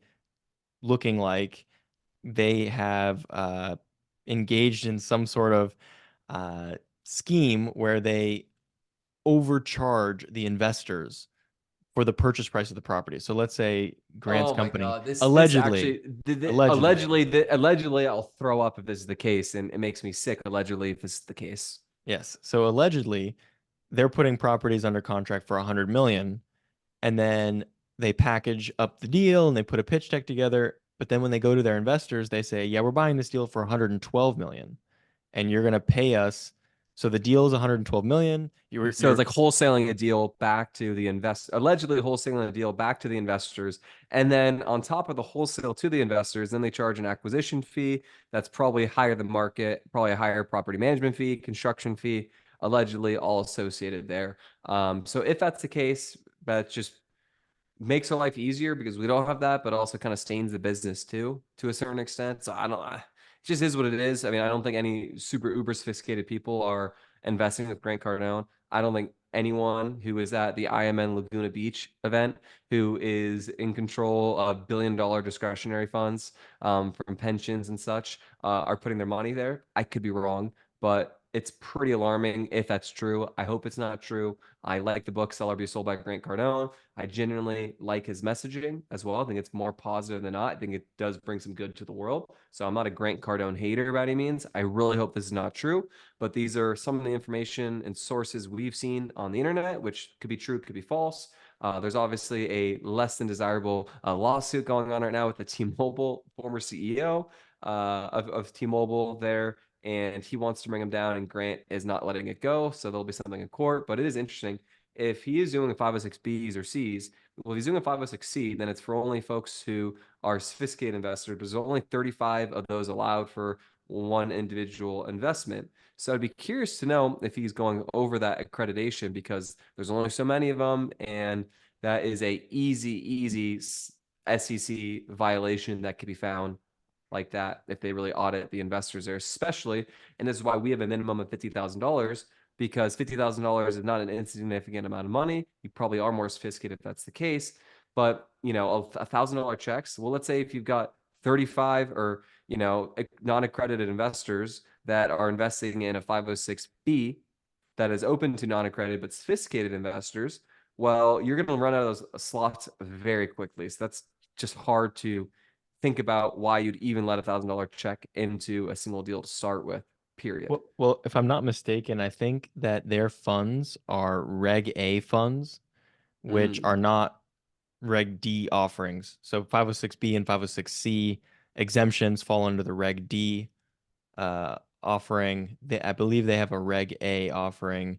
looking like they have engaged in some sort of uh, scheme where they overcharge the investors for the purchase price of the property. So let's say Grant's Oh my company God. This allegedly, actually allegedly, allegedly I'll throw up if this is the case, and it makes me sick allegedly if this is the case. yes. So allegedly, they're putting properties under contract for 100 million, and then they package up the deal and they put a pitch deck together. But then when they go to their investors, they say, "Yeah, we're buying this deal for 112 million, and you're going to pay us." So the deal is 112 million. So it's like wholesaling a deal back to the allegedly wholesaling a deal back to the investors. And then on top of the wholesale to the investors, then they charge an acquisition fee that's probably higher than market, probably a higher property management fee, construction fee, allegedly all associated there. So if that's the case, that's just makes our life easier because we don't have that, but also kind of stains the business too, to a certain extent. So I don't, it just is what it is. I mean, I don't think any super uber sophisticated people are investing with Grant Cardone. I don't think anyone who is at the IMN Laguna Beach event who is in control of $1 billion discretionary funds from pensions and such are putting their money there. I could be wrong, but it's pretty alarming if that's true. I hope it's not true. I like the book Sell or Be Sold by Grant Cardone. I genuinely like his messaging as well. I think it's more positive than not. I think it does bring some good to the world. So I'm not a Grant Cardone hater by any means. I really hope this is not true, but these are some of the information and sources we've seen on the internet, which could be true, could be false. There's obviously a less than desirable lawsuit going on right now with the T-Mobile former CEO of T-Mobile there, and he wants to bring him down, and Grant is not letting it go. So there'll be something in court, but it is interesting if he is doing a 506Bs or Cs, well, if he's doing a 506C, then it's for only folks who are sophisticated investors. There's only 35 of those allowed for one individual investment. So I'd be curious to know if he's going over that accreditation because there's only so many of them, and that is a easy SEC violation that could be found like that if they really audit the investors there, especially, and this is why we have a minimum of $50,000 because $50,000 is not an insignificant amount of money. You probably are more sophisticated if that's the case, but $1,000 checks. Well, let's say if you've got 35 or non-accredited investors that are investing in a 506B that is open to non-accredited but sophisticated investors, well, you're going to run out of those slots very quickly. So that's just hard to think about why you'd even let $1,000 check into a single deal to start with, period. Well, if I'm not mistaken, I think that their funds are Reg A funds, which Mm. are not Reg D offerings. So 506B and 506C exemptions fall under the Reg D offering. I believe they have a Reg A offering,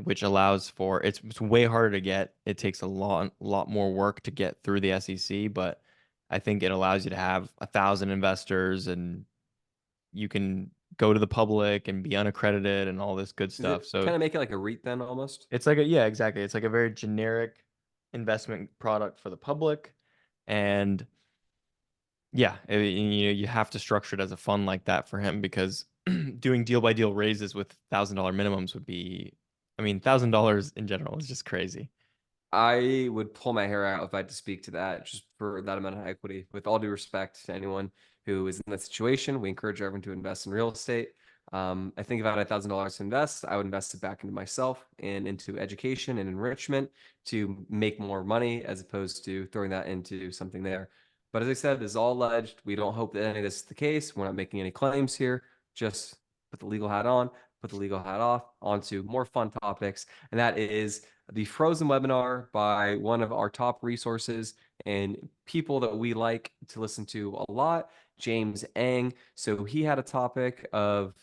which allows for it's way harder to get. It takes a lot more work to get through the SEC, but I think it allows you to have 1,000 investors and you can go to the public and be unaccredited and all this good Does stuff. it So kind of make it like a REIT then almost? it's like yeah, exactly. It's like a very generic investment product for the public. And yeah, you have to structure it as a fund like that for him because doing deal by deal raises with $1,000 minimums would be, I mean, $1,000 in general is just crazy. I would pull my hair out if I had to speak to that just for that amount of equity. With all due respect to anyone who is in that situation, we encourage everyone to invest in real estate. I think if I had $1,000 to invest, I would invest it back into myself and into education and enrichment to make more money as opposed to throwing that into something there. But as I said, this is all alleged. We don't hope that any of this is the case. We're not making any claims here. Just put the legal hat on, put the legal hat off, onto more fun topics. And that is the Frozen webinar by one of our top resources and people that we like to listen to a lot, James Ang. So he had a topic of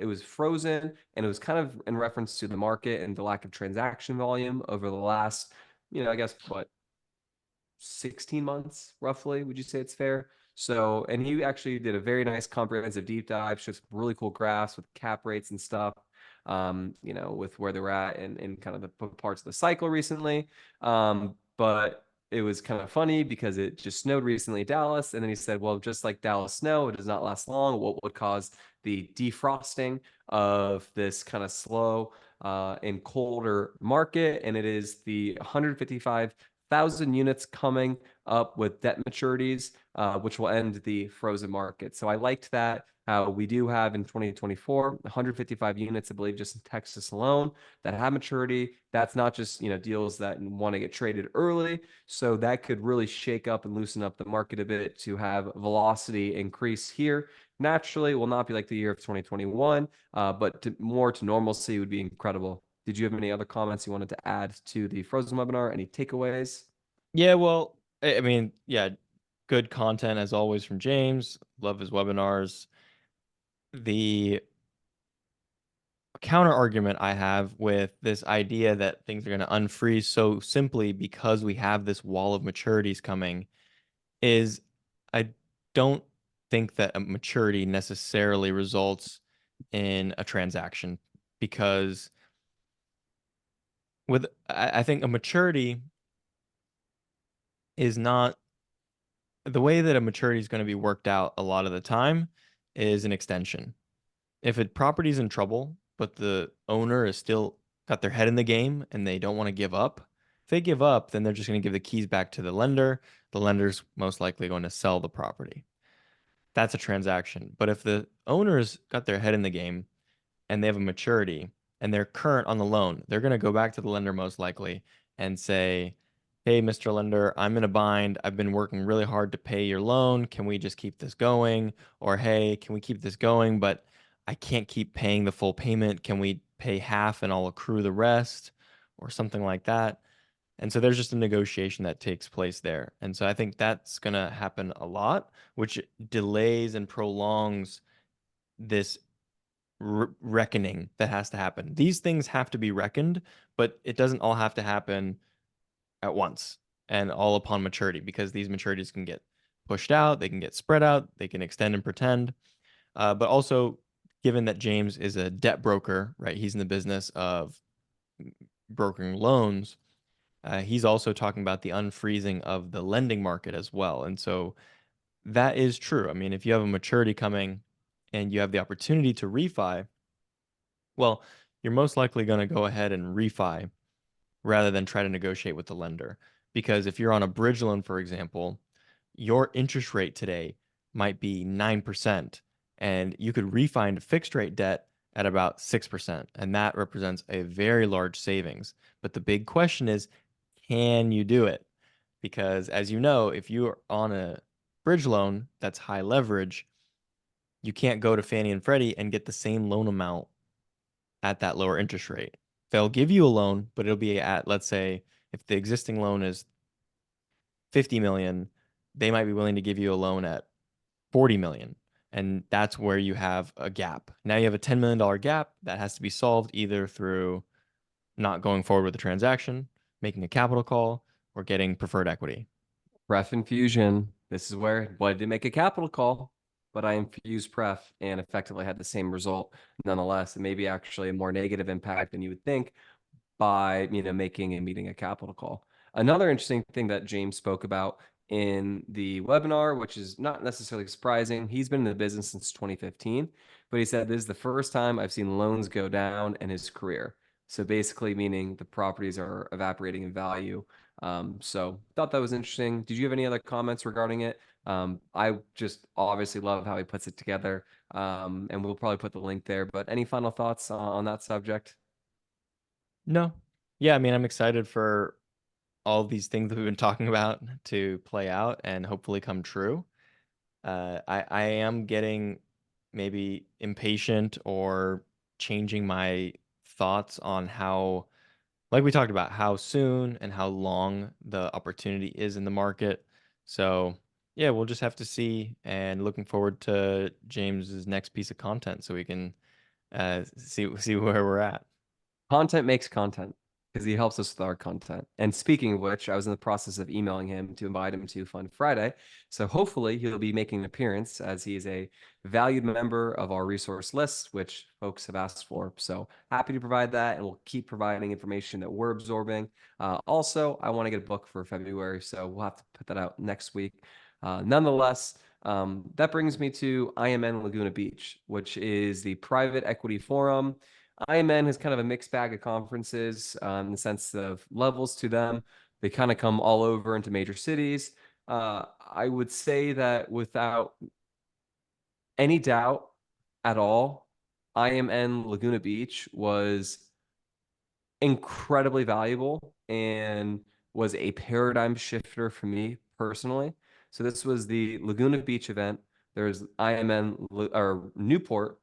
it was Frozen, and it was kind of in reference to the market and the lack of transaction volume over the last, I guess what, 16 months roughly. Would you say it's fair? So, and he actually did a very nice comprehensive deep dive, showed some really cool graphs with cap rates and stuff, with where they're at and kind of the parts of the cycle recently. But it was kind of funny because it just snowed recently in Dallas. And then he said, well, just like Dallas snow, it does not last long. What would cause the defrosting of this kind of slow and colder market? And it is the 155,000 units coming up with debt maturities, which will end the frozen market. So I liked that. We do have in 2024 155 units, I believe, just in Texas alone that have maturity. That's not just deals that want to get traded early. So that could really shake up and loosen up the market a bit to have velocity increase here. Naturally, it will not be like the year of 2021, but more to normalcy would be incredible. Did you have any other comments you wanted to add to the Frozen webinar? Any takeaways? Yeah, well, I mean, yeah, good content as always from James. Love his webinars. The counter argument I have with this idea that things are going to unfreeze so simply because we have this wall of maturities coming is I don't think that a maturity necessarily results in a transaction, because I think a maturity is not the way that a maturity is going to be worked out a lot of the time is an extension. If a property's in trouble, but the owner is still got their head in the game and they don't want to give up, if they give up, then they're just going to give the keys back to the lender. The lender's most likely going to sell the property. That's a transaction. But if the owner's got their head in the game and they have a maturity and they're current on the loan, they're going to go back to the lender most likely and say, "Hey, Mr. Lender, I'm in a bind. I've been working really hard to pay your loan. Can we just keep this going?" Or, "Hey, can we keep this going, but I can't keep paying the full payment. Can we pay half and I'll accrue the rest?" Or something like that. And so there's just a negotiation that takes place there. And so I think that's going to happen a lot, which delays and prolongs this reckoning that has to happen. These things have to be reckoned, but it doesn't all have to happen at once and all upon maturity, because these maturities can get pushed out, they can get spread out, they can extend and pretend. But also, given that James is a debt broker, right? He's in the business of brokering loans. He's also talking about the unfreezing of the lending market as well. And so that is true. I mean, if you have a maturity coming and you have the opportunity to refi, well, you're most likely going to go ahead and refi rather than try to negotiate with the lender. Because if you're on a bridge loan, for example, your interest rate today might be 9%, and you could refi into fixed rate debt at about 6%. And that represents a very large savings. But the big question is, can you do it? Because as you know, if you're on a bridge loan that's high leverage, you can't go to Fannie and Freddie and get the same loan amount at that lower interest rate. They'll give you a loan, but it'll be at, let's say, if the existing loan is 50 million, they might be willing to give you a loan at 40 million. And that's where you have a gap. Now you have a $10 million gap that has to be solved either through not going forward with the transaction, making a capital call, or getting preferred equity. Pref infusion. This is where I did make a capital call, but I infused pref and effectively had the same result nonetheless. It may be actually a more negative impact than you would think by making and meeting a capital call. Another interesting thing that James spoke about in the webinar, which is not necessarily surprising, he's been in the business since 2015, but he said this is the first time I've seen loans go down in his career. So basically meaning the properties are evaporating in value. So thought that was interesting. Did you have any other comments regarding it? I just obviously love how he puts it together. And we'll probably put the link there, but any final thoughts on that subject? No. Yeah, I mean, I'm excited for all of these things that we've been talking about to play out and hopefully come true. I am getting maybe impatient or changing my thoughts on how, like we talked about, how soon and how long the opportunity is in the market. So yeah, we'll just have to see, and looking forward to James's next piece of content so we can see where we're at. Content makes content because he helps us with our content. And speaking of which, I was in the process of emailing him to invite him to Fun Friday. So hopefully he'll be making an appearance as he is a valued member of our resource list, which folks have asked for. So happy to provide that, and we'll keep providing information that we're absorbing. Also, I want to get a book for February, so we'll have to put that out next week. Nonetheless, that brings me to IMN Laguna Beach, which is the private equity forum. IMN has kind of a mixed bag of conferences in the sense of levels to them. They kind of come all over into major cities. I would say that without any doubt, at all. IMN Laguna Beach was incredibly valuable and was a paradigm shifter for me personally. So this was the Laguna Beach event. There's IMN or Newport,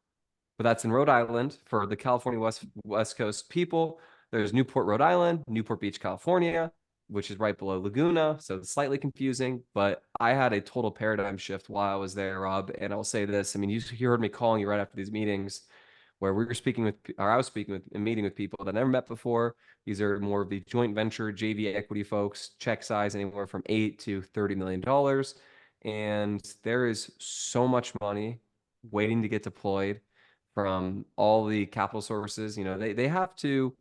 but that's in Rhode Island for the California West Coast people. There's Newport, Rhode Island, Newport Beach, California, which is right below Laguna. So it's slightly confusing, but I had a total paradigm shift while I was there, Rob. And I'll say this. I mean, you heard me calling you right after these meetings where we were speaking with, or I was speaking with and meeting with people that I never met before. These are more of the joint venture JV equity folks, check size anywhere from $8 to $30 million. And there is so much money waiting to get deployed from all the capital sources. They have to,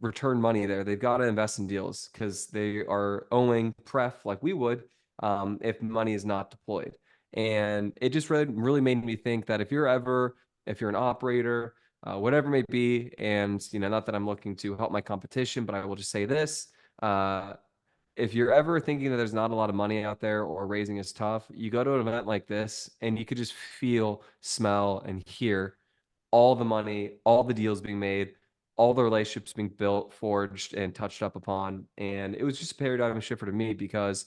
return money there. They've got to invest in deals because they are owing Pref like we would if money is not deployed. And it just really made me think that if you're an operator, whatever it may be, and not that I'm looking to help my competition, but I will just say this: uh, if you're ever thinking that there's not a lot of money out there or raising is tough, you go to an event like this and you could just feel, smell, and hear all the money, all the deals being made, all the relationships being built, forged, and touched up upon. And it was just a paradigm shifter to me because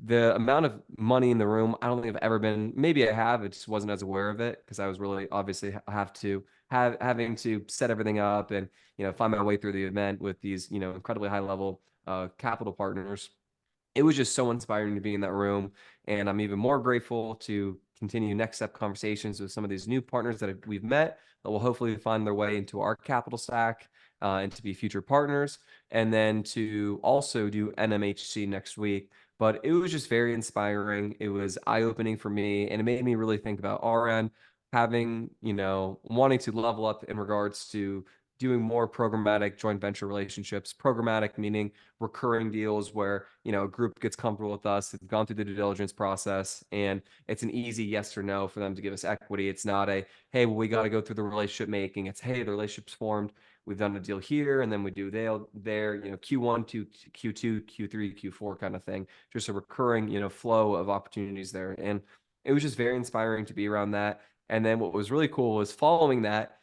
the amount of money in the room, I don't think I've ever been, maybe I have, it just wasn't as aware of it because I was really obviously having to set everything up and, find my way through the event with these, incredibly high level capital partners. It was just so inspiring to be in that room. And I'm even more grateful to continue next step conversations with some of these new partners that we've met that will hopefully find their way into our capital stack and to be future partners. And then to also do NMHC next week. But it was just very inspiring. It was eye opening for me. And it made me really think about RN having, wanting to level up in regards to doing more programmatic joint venture relationships. Programmatic meaning recurring deals where a group gets comfortable with us, they've gone through the due diligence process, and it's an easy yes or no for them to give us equity. It's not a hey, well, we got to go through the relationship making. It's hey, the relationship's formed, we've done a deal here, and then we do there Q1 to Q2, Q3, Q4 kind of thing. Just a recurring flow of opportunities there, and it was just very inspiring to be around that. And then what was really cool was following that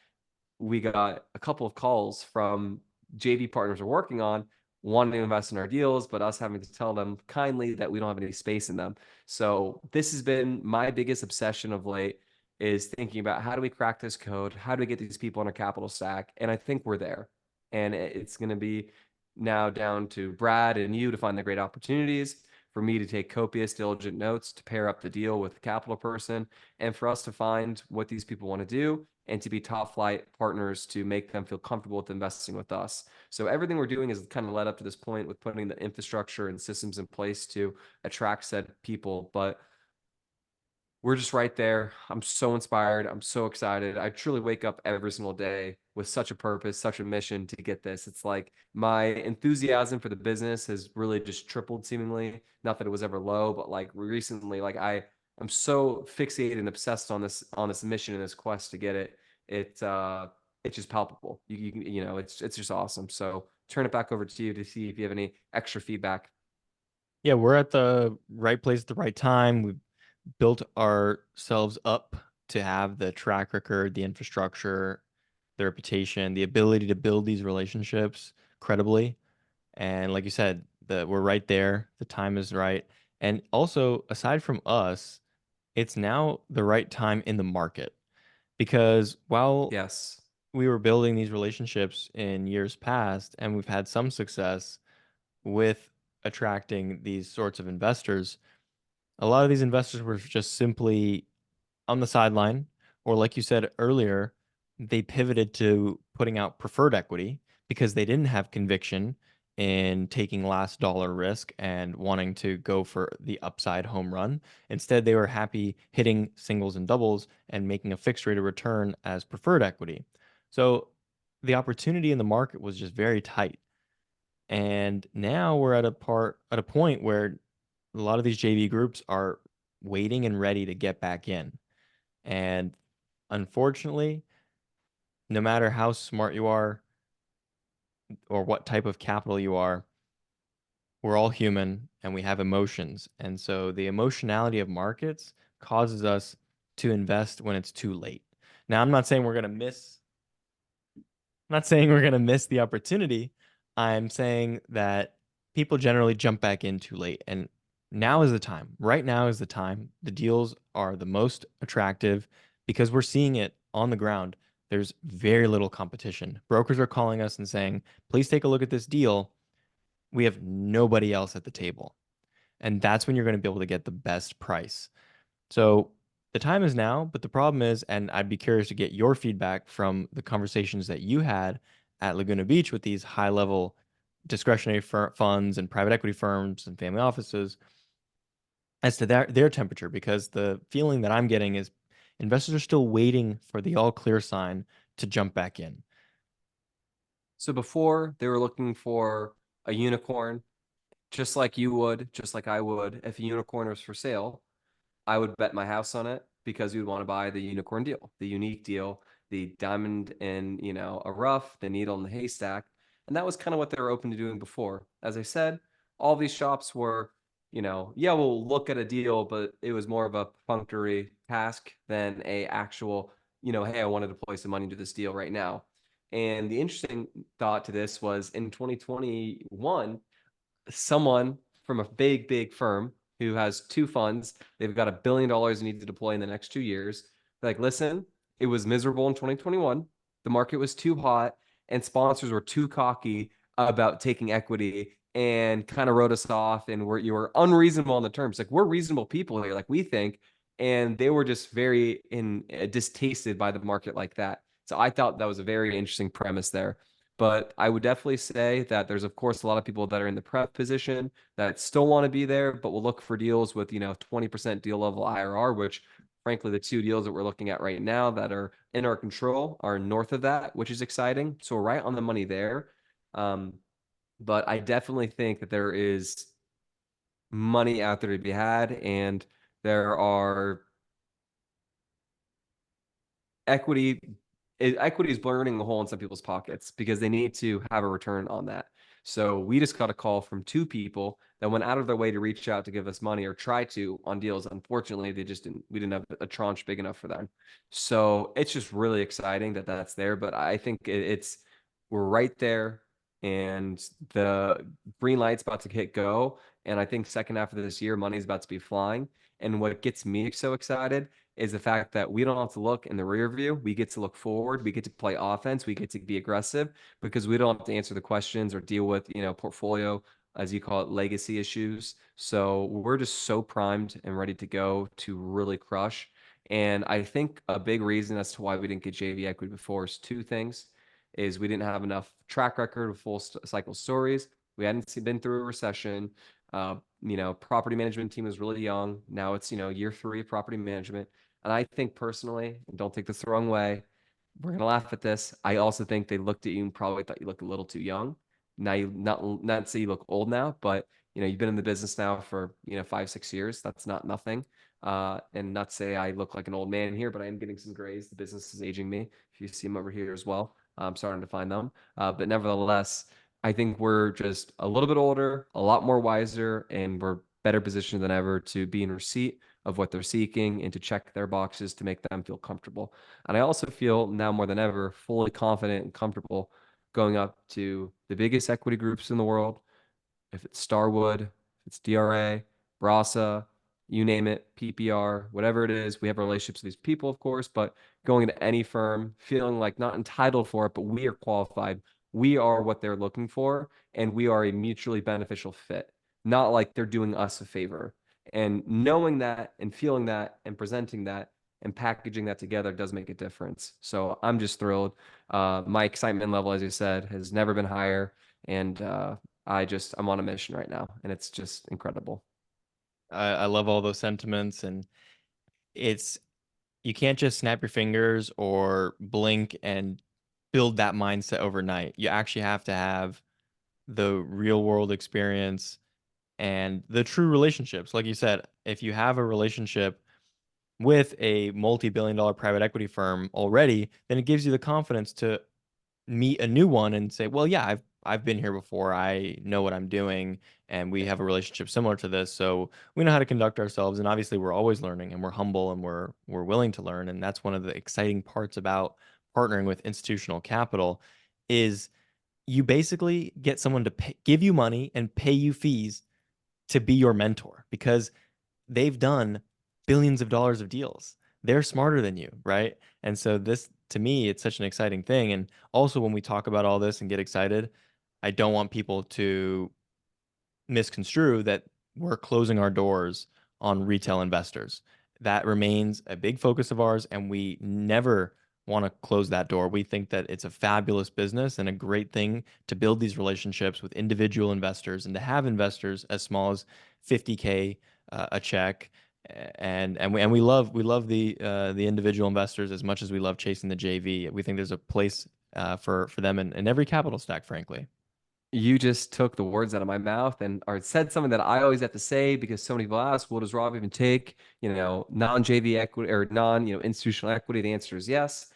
we got a couple of calls from JV partners we're working on wanting to invest in our deals, but us having to tell them kindly that we don't have any space in them. So this has been my biggest obsession of late is thinking about how do we crack this code? How do we get these people on our capital stack? And I think we're there. And it's going to be now down to Brad and you to find the great opportunities, for me to take copious, diligent notes to pair up the deal with the capital person, and for us to find what these people want to do and to be top flight partners to make them feel comfortable with investing with us. So everything we're doing is kind of led up to this point with putting the infrastructure and systems in place to attract said people. But we're just right there. I'm so inspired. I'm so excited. I truly wake up every single day with such a purpose, such a mission to get this. It's like my enthusiasm for the business has really just tripled seemingly. Not that it was ever low, but like recently, like I'm so fixated and obsessed on this mission and this quest to get it. It's just palpable. It's just awesome. So turn it back over to you to see if you have any extra feedback. Yeah, we're at the right place at the right time. We've built ourselves up to have the track record, the infrastructure, the reputation, the ability to build these relationships credibly. And like you said, we're right there. The time is right. And also, aside from us, it's now the right time in the market because while Yes. we were building these relationships in years past and we've had some success with attracting these sorts of investors, a lot of these investors were just simply on the sideline, or like you said earlier, they pivoted to putting out preferred equity because they didn't have conviction in taking last dollar risk and wanting to go for the upside home run. Instead, they were happy hitting singles and doubles and making a fixed rate of return as preferred equity. So the opportunity in the market was just very tight. And now we're at a point where a lot of these JV groups are waiting and ready to get back in. And unfortunately, no matter how smart you are or what type of capital you are, we're all human and we have emotions. And so the emotionality of markets causes us to invest when it's too late. Now, I'm not saying we're going to miss, I'm not saying we're going to miss the opportunity. I'm saying that people generally jump back in too late. And now is the time. Right now is the time. The deals are the most attractive because we're seeing it on the ground. There's very little competition. Brokers are calling us and saying, please take a look at this deal. We have nobody else at the table. And that's when you're going to be able to get the best price. So the time is now, but the problem is, and I'd be curious to get your feedback from the conversations that you had at Laguna Beach with these high level discretionary funds and private equity firms and family offices as to their temperature, because the feeling that I'm getting is investors are still waiting for the all clear sign to jump back in. So before they were looking for a unicorn, just like you would, just like I would, if a unicorn was for sale, I would bet my house on it because you'd want to buy the unicorn deal, the unique deal, the diamond in, a rough, the needle in the haystack. And that was kind of what they were open to doing before. As I said, all these shops were, yeah, we'll look at a deal, but it was more of a perfunctory task than a actual, hey, I want to deploy some money into this deal right now. And the interesting thought to this was in 2021, someone from a big, big firm who has two funds. They've got $1 billion they need to deploy in the next 2 years. They're like, listen, it was miserable in 2021. The market was too hot, and sponsors were too cocky about taking equity and kind of wrote us off. And you were unreasonable on the terms. Like, we're reasonable people here, like we think. And they were just very distasted by the market like that. So I thought that was a very interesting premise there. But I would definitely say that there's, of course, a lot of people that are in the prep position that still want to be there, but will look for deals with, 20% deal level IRR, which frankly, the two deals that we're looking at right now that are in our control are north of that, which is exciting. So we're right on the money there. Um, but I definitely think that there is money out there to be had, and there are equity equity is burning a hole in some people's pockets because they need to have a return on that. So we just got a call from two people that went out of their way to reach out to give us money or try to on deals. Unfortunately, we didn't have a tranche big enough for them. So it's just really exciting that that's there. But I think we're right there, and the green light's about to hit go. And I think second half of this year, money's about to be flying. And what gets me so excited is the fact that we don't have to look in the rear view. We get to look forward. We get to play offense. We get to be aggressive because we don't have to answer the questions or deal with, portfolio, as you call it, legacy issues. So we're just so primed and ready to go to really crush. And I think a big reason as to why we didn't get JV equity before is two things. Is we didn't have enough track record of full cycle stories. We hadn't been through a recession. Property management team was really young. Now it's, year 3 of property management. And I think personally, and don't take this the wrong way, we're gonna laugh at this. I also think they looked at you and probably thought you looked a little too young. Now you not say you look old now, but you've been in the business now for 5-6 years. That's not nothing. And not say I look like an old man here, but I am getting some grays. The business is aging me. If you see them over here as well, I'm starting to find them. But nevertheless, I think we're just a little bit older, a lot more wiser, and we're better positioned than ever to be in receipt of what they're seeking and to check their boxes to make them feel comfortable. And I also feel now more than ever fully confident and comfortable going up to the biggest equity groups in the world. If it's Starwood, if it's DRA, Brasa, you name it, PPR, whatever it is, we have relationships with these people, of course, but going to any firm, feeling like not entitled for it, but we are qualified. We are what they're looking for, and we are a mutually beneficial fit, not like they're doing us a favor. And knowing that and feeling that and presenting that and packaging that together does make a difference. So I'm just thrilled. My excitement level, as you said, has never been higher. And I'm on a mission right now, and it's just incredible. I love all those sentiments, and it's you can't just snap your fingers or blink and build that mindset overnight. You actually have to have the real world experience and the true relationships. Like you said, if you have a relationship with a multi-billion-dollar private equity firm already, then it gives you the confidence to meet a new one and say, well, yeah, I've I've been here before. I know what I'm doing, and we have a relationship similar to this. So we know how to conduct ourselves, and obviously we're always learning, and we're humble, and we're willing to learn. And that's one of the exciting parts about partnering with institutional capital is you basically get someone to give you money and pay you fees to be your mentor because they've done billions of dollars of deals. They're smarter than you, right? And so this, to me, it's such an exciting thing. And also when we talk about all this and get excited, I don't want people to misconstrue that we're closing our doors on retail investors. That remains a big focus of ours, and we never want to close that door. We think that it's a fabulous business and a great thing to build these relationships with individual investors and to have investors as small as 50K a check. And we love the individual investors as much as we love chasing the JV. We think there's a place for them in every capital stack, frankly. You just took the words out of my mouth and or said something that I always have to say because so many people ask, well, does Rob even take, non-JV equity or institutional equity? The answer is yes.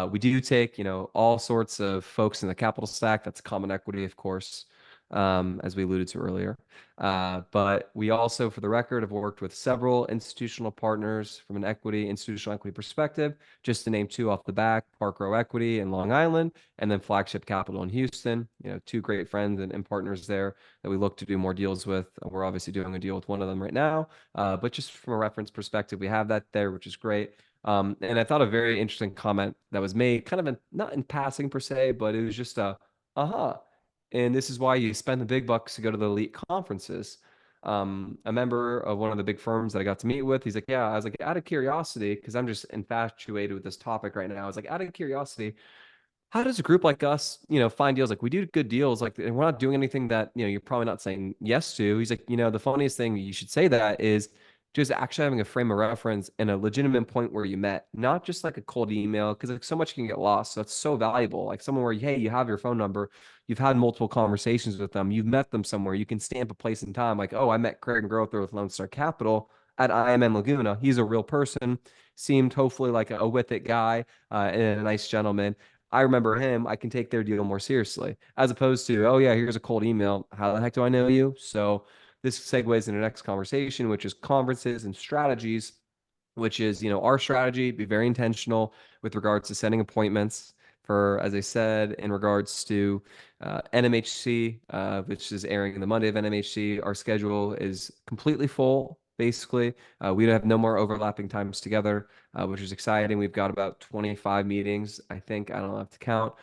We do take, all sorts of folks in the capital stack. That's common equity, of course, as we alluded to earlier. But we also, for the record, have worked with several institutional partners from an institutional equity perspective. Just to name two off the back, Park Row Equity in Long Island, and then Flagship Capital in Houston. Two great friends and partners there that we look to do more deals with. We're obviously doing a deal with one of them right now, but just from a reference perspective, we have that there, which is great. And I thought a very interesting comment that was made, kind of not in passing per se, but it was just uh-huh. And this is why you spend the big bucks to go to the elite conferences. A member of one of the big firms that I got to meet with, he's like, yeah, I was like, out of curiosity, because I'm just infatuated with this topic right now. I was like, out of curiosity, how does a group like us, find deals? Like we do good deals, like, and we're not doing anything that, you're probably not saying yes to. He's like, the funniest thing you should say that is just actually having a frame of reference and a legitimate point where you met, not just like a cold email, because like so much can get lost. So it's so valuable. Like someone where, hey, you have your phone number, you've had multiple conversations with them, you've met them somewhere, you can stamp a place and time. Like, oh, I met Craig and Growther with Lone Star Capital at IMN Laguna. He's a real person, seemed hopefully like a with it guy and a nice gentleman. I remember him, I can take their deal more seriously, as opposed to, oh yeah, here's a cold email. How the heck do I know you? So this segues into the next conversation, which is conferences and strategies, which is, our strategy, be very intentional with regards to setting appointments for, as I said, in regards to NMHC, which is airing the Monday of NMHC. Our schedule is completely full. Basically, we have no more overlapping times together, which is exciting. We've got about 25 meetings, I think. I don't have to count,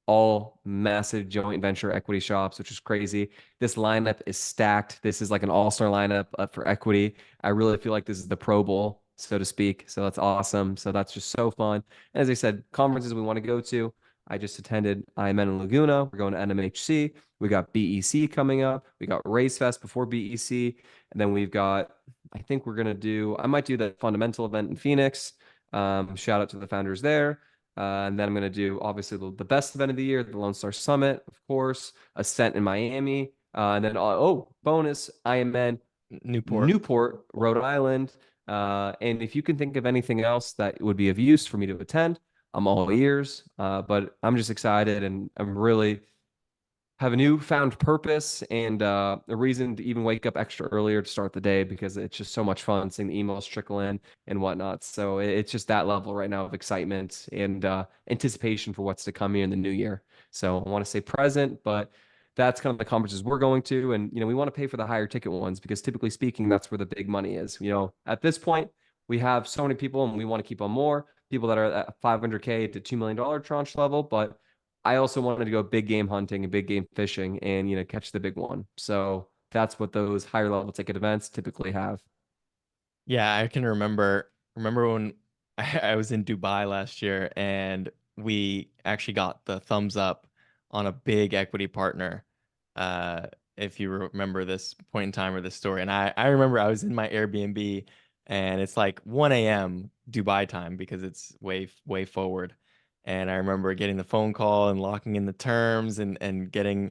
all massive joint venture equity shops, which is crazy. This lineup is stacked. This is like an all-star lineup for equity. I really feel like this is the Pro Bowl, so to speak. So that's awesome. So that's just so fun. And as I said, conferences we want to go to. I just attended IMN in Laguna. We're going to NMHC. We got BEC coming up. We got Race Fest before BEC. And then we've got, I think we're going to I might do the fundamental event in Phoenix. Shout out to the founders there. And then I'm going to do obviously the best event of the year, the Lone Star Summit, of course, Ascent in Miami. And then, bonus, IMN Newport. Newport, Rhode Island. And if you can think of anything else that would be of use for me to attend, I'm all ears. But I'm just excited and I'm really have a newfound purpose and a reason to even wake up extra earlier to start the day because it's just so much fun seeing the emails trickle in and whatnot. So it's just that level right now of excitement and anticipation for what's to come here in the new year. So I want to say present, but that's kind of the conferences we're going to. And, we want to pay for the higher ticket ones because typically speaking, that's where the big money is. At this point, we have so many people and we want to keep on more people that are at 500K to $2 million tranche level, but I also wanted to go big game hunting and big game fishing and, catch the big one. So that's what those higher level ticket events typically have. Yeah, I can remember when I was in Dubai last year and we actually got the thumbs up on a big equity partner. Uh, if you remember this point in time or this story. And I remember I was in my Airbnb and it's like 1 a.m. Dubai time because it's way forward. And I remember getting the phone call and locking in the terms and getting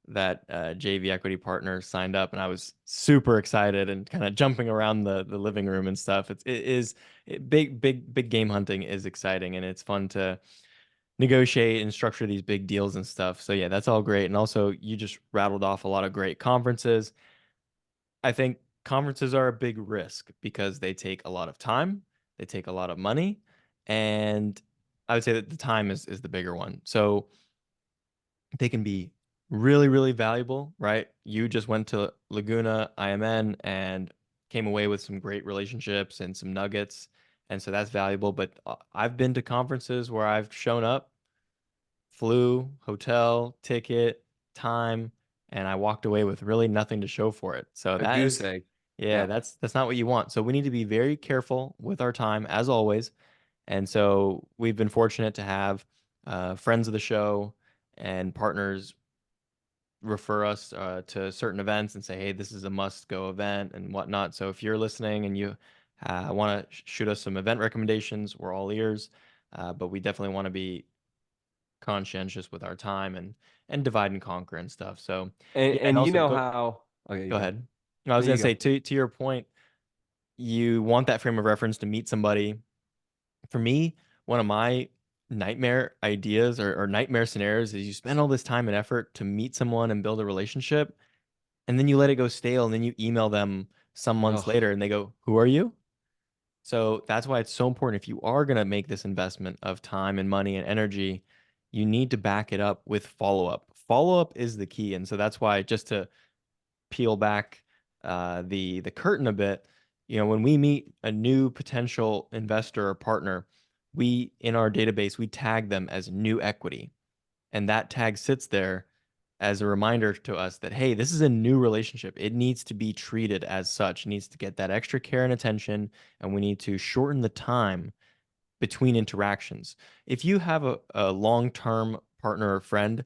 that JV equity partner signed up, and I was super excited and kind of jumping around the living room and stuff. Big game hunting is exciting, and it's fun to negotiate and structure these big deals and stuff. So yeah, that's all great. And also, you just rattled off a lot of great conferences. I think conferences are a big risk because they take a lot of time, they take a lot of money, and I would say that the time is the bigger one. So they can be really, really valuable, right? You just went to Laguna IMN and came away with some great relationships and some nuggets. And so that's valuable. But I've been to conferences where I've shown up, flew, hotel, ticket, time, and I walked away with really nothing to show for it. So A that goose is, egg. yeah, Yeah. that's not what you want. So we need to be very careful with our time, as always. And so we've been fortunate to have friends of the show and partners refer us to certain events and say, hey, this is a must go event and whatnot. So if you're listening and you want to shoot us some event recommendations, we're all ears. But we definitely want to be conscientious with our time and divide and conquer and stuff. So yeah, and And you also know go how, okay, you go go. ahead. I No, was you gonna go. say to your point, you want that frame of reference to meet somebody. For me, one of my nightmare ideas or nightmare scenarios is you spend all this time and effort to meet someone and build a relationship, and then you let it go stale, and then you email them some months Oh, later and they go, "Who are you?" So that's why it's so important if you are going to make this investment of time and money and energy, you need to back it up with follow up. Follow up is the key. And so that's why, just to peel back the curtain a bit, when we meet a new potential investor or partner, we in our database we tag them as new equity, and that tag sits there as a reminder to us that, hey, this is a new relationship. It needs to be treated as such. It needs to get that extra care and attention, and we need to shorten the time between interactions. If you have a long-term partner or friend,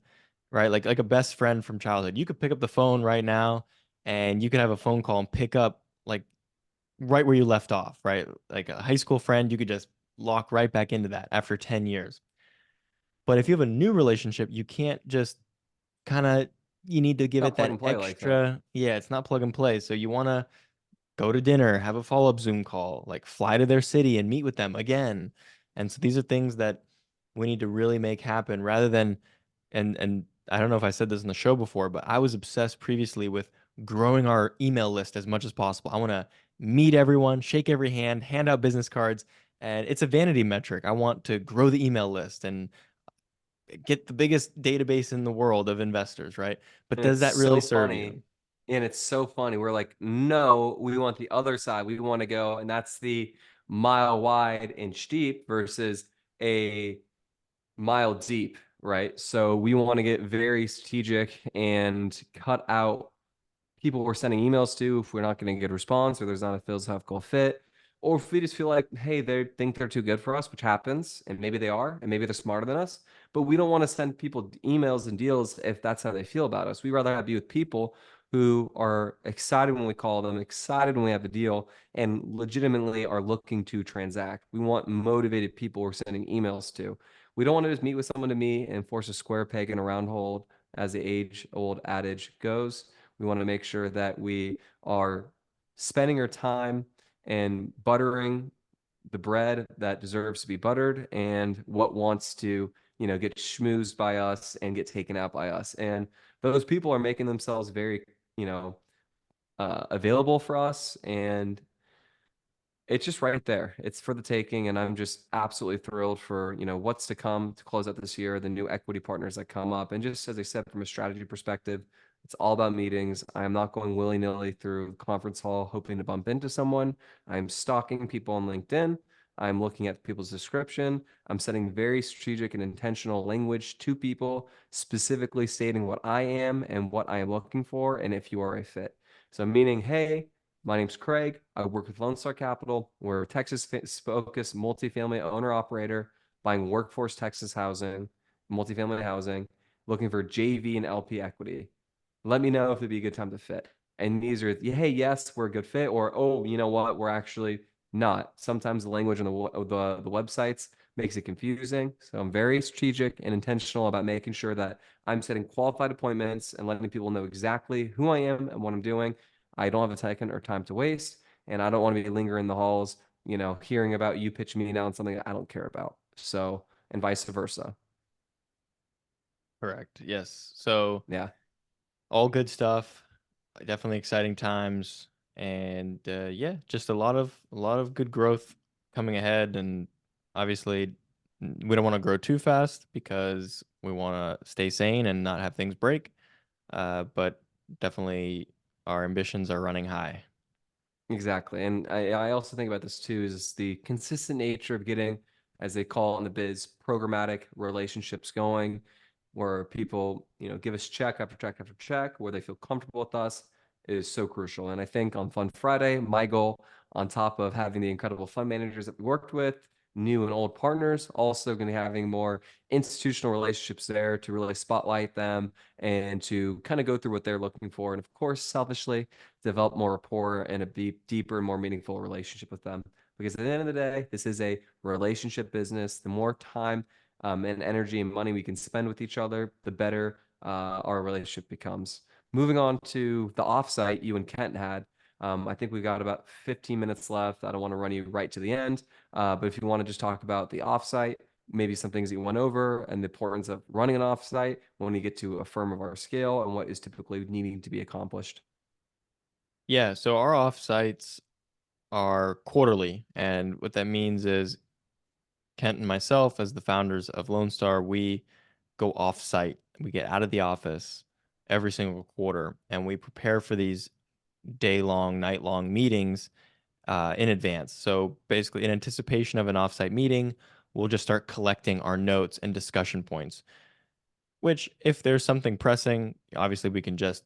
right, like a best friend from childhood, you could pick up the phone right now and you could have a phone call and pick up like right where you left off, right? Like a high school friend, you could just lock right back into that after 10 years. But if you have a new relationship, you can't just kind of, you need to give not it plug that and play like that. extra, yeah, it's not plug and play. So you want to go to dinner, have a follow-up Zoom call, like fly to their city and meet with them again. And so these are things that we need to really make happen rather than, and I don't know if I said this in the show before, but I was obsessed previously with growing our email list as much as possible. I want to meet everyone, shake every hand, hand out business cards, and it's a vanity metric. I want to grow the email list and get the biggest database in the world of investors, right? But And does it's that really so serve funny. you? And it's so funny. We're like, no, we want the other side. We want to go, and that's the mile wide, inch deep versus a mile deep, right? So we want to get very strategic and cut out people we're sending emails to if we're not getting a good response or there's not a philosophical fit. Or if we just feel like, hey, they think they're too good for us, which happens, and maybe they are, and maybe they're smarter than us. But we don't want to send people emails and deals if that's how they feel about us. We'd rather be with people who are excited when we call them, excited when we have a deal, and legitimately are looking to transact. We want motivated people we're sending emails to. We don't want to just meet with someone to meet and force a square peg in a round hole, as the age-old adage goes. We want to make sure that we are spending our time and buttering the bread that deserves to be buttered and what wants to, get schmoozed by us and get taken out by us. And those people are making themselves very, available for us. And it's just right there. It's for the taking, and I'm just absolutely thrilled for, what's to come to close out this year, the new equity partners that come up. And just as I said, from a strategy perspective, it's all about meetings. I am not going willy-nilly through the conference hall hoping to bump into someone. I'm stalking people on LinkedIn. I'm looking at people's description. I'm setting very strategic and intentional language to people, specifically stating what I am and what I am looking for, and if you are a fit. So meaning, hey, my name's Craig. I work with Lone Star Capital. We're a Texas-focused multifamily owner-operator buying workforce Texas housing, multifamily housing, looking for JV and LP equity. Let me know if it'd be a good time to fit. And these are, hey, yes, we're a good fit, or oh, you know what, we're actually not. Sometimes the language on the websites makes it confusing. So I'm very strategic and intentional about making sure that I'm setting qualified appointments and letting people know exactly who I am and what I'm doing. I don't have a second or time to waste, and I don't want to be lingering in the halls, hearing about you pitch me now on something I don't care about. So, and vice versa. Correct. Yes. So Yeah. all good stuff. Definitely exciting times, and yeah, just a lot of good growth coming ahead. And obviously, we don't want to grow too fast because we want to stay sane and not have things break. But definitely, our ambitions are running high. Exactly. And I also think about this too, is the consistent nature of getting, as they call it in the biz, programmatic relationships going, where people, give us check after check after check, where they feel comfortable with us is so crucial. And I think on Fun Friday, my goal, on top of having the incredible fund managers that we worked with, new and old partners, also going to be having more institutional relationships there to really spotlight them and to kind of go through what they're looking for. And of course, selfishly, develop more rapport and a deeper and more meaningful relationship with them. Because at the end of the day, this is a relationship business. The more time and energy and money we can spend with each other, the better our relationship becomes. Moving on to the offsite you and Kent had. I think we got about 15 minutes left. I don't want to run you right to the end, but if you want to just talk about the offsite, maybe some things that you went over and the importance of running an offsite when we get to a firm of our scale and what is typically needing to be accomplished. Yeah. So our offsites are quarterly, and what that means is Kent and myself, as the founders of Lone Star, we go off site. We get out of the office every single quarter, and we prepare for these day long, night long meetings in advance. So basically, in anticipation of an offsite meeting, we'll just start collecting our notes and discussion points. Which, if there's something pressing, obviously we can just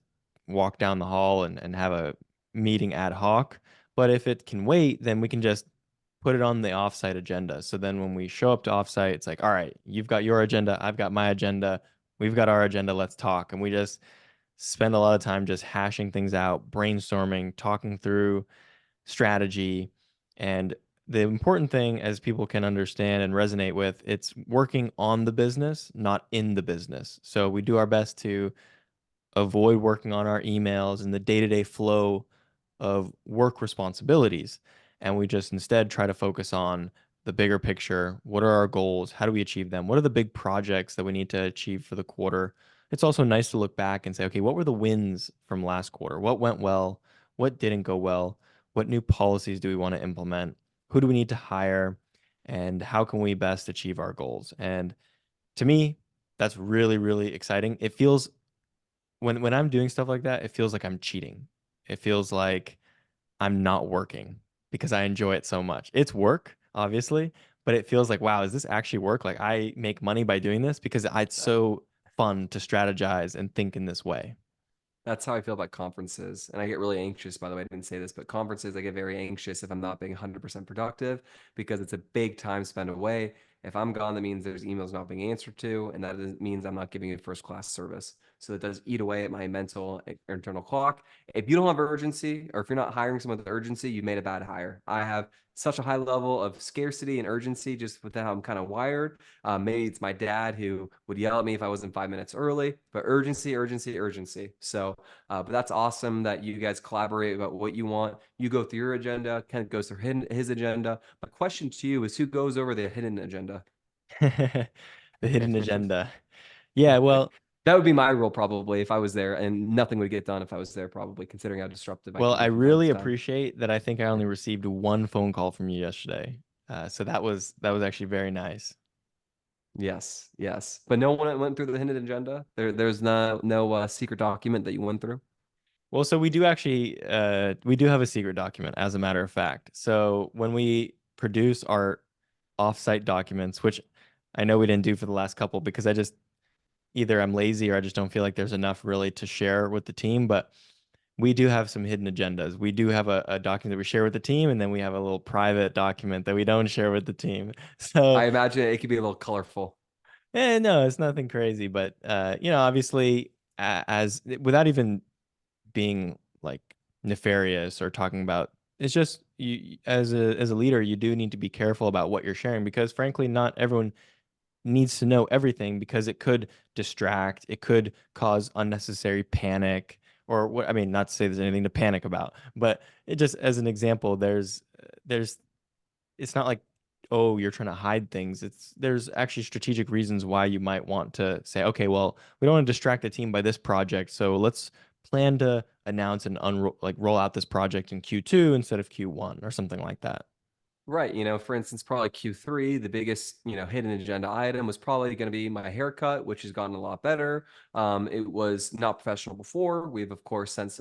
walk down the hall and have a meeting ad hoc. But if it can wait, then we can just put it on the offsite agenda. So then when we show up to offsite, it's like, all right, you've got your agenda, I've got my agenda, we've got our agenda, let's talk. And we just spend a lot of time just hashing things out, brainstorming, talking through strategy. And the important thing, as people can understand and resonate with, it's working on the business, not in the business. So we do our best to avoid working on our emails and the day-to-day flow of work responsibilities. And we just instead try to focus on the bigger picture. What are our goals? How do we achieve them? What are the big projects that we need to achieve for the quarter? It's also nice to look back and say, okay, what were the wins from last quarter? What went well? What didn't go well? What new policies do we want to implement? Who do we need to hire? And how can we best achieve our goals? And to me, that's really, really exciting. It feels when I'm doing stuff like that, it feels like I'm cheating. It feels like I'm not working because I enjoy it so much. It's work, obviously, but it feels like, wow, is this actually work? Like I make money by doing this because it's so fun to strategize and think in this way. That's how I feel about conferences. And I get really anxious, by the way, I didn't say this, but conferences, I get very anxious if I'm not being 100% productive because it's a big time spent away. If I'm gone, that means there's emails not being answered to, and means I'm not giving a first class service. So it does eat away at my mental internal clock. If you don't have urgency, or if you're not hiring someone with urgency, you made a bad hire. I have such a high level of scarcity and urgency just with how I'm kind of wired. Maybe it's my dad who would yell at me if I wasn't 5 minutes early, but urgency, urgency, urgency. So, but that's awesome that you guys collaborate about what you want. You go through your agenda, Kent goes through his agenda. My question to you is who goes over the hidden agenda? The hidden agenda. Yeah, well, That would be my role probably if I was there, and nothing would get done if I was there, probably, considering how disruptive I well, can I be from time to really time. appreciate that. I think I only received one phone call from you yesterday. So that was actually very nice. Yes, yes. But no one went through the hidden agenda. There's no secret document that you went through. Well, so we do have a secret document, as a matter of fact. So when we produce our offsite documents, which I know we didn't do for the last couple because I just either I'm lazy or I just don't feel like there's enough really to share with the team, but we do have some hidden agendas. We do have a document that we share with the team, and then we have a little private document that we don't share with the team. So, I imagine it could be a little colorful. no, it's nothing crazy, but obviously, as without even being like nefarious or talking about, it's just you as a leader, you do need to be careful about what you're sharing because frankly, not everyone needs to know everything because it could distract, it could cause unnecessary panic or what I mean, not to say there's anything to panic about, but it just as an example, there's it's not like oh, you're trying to hide things. There's actually strategic reasons why you might want to say, okay, well, we don't want to distract the team by this project, so let's plan to announce and roll out this project in Q2 instead of Q1 or something like that. Right. For instance, probably Q3, the biggest, hidden agenda item was probably going to be my haircut, which has gotten a lot better. It was not professional before. We've, of course, since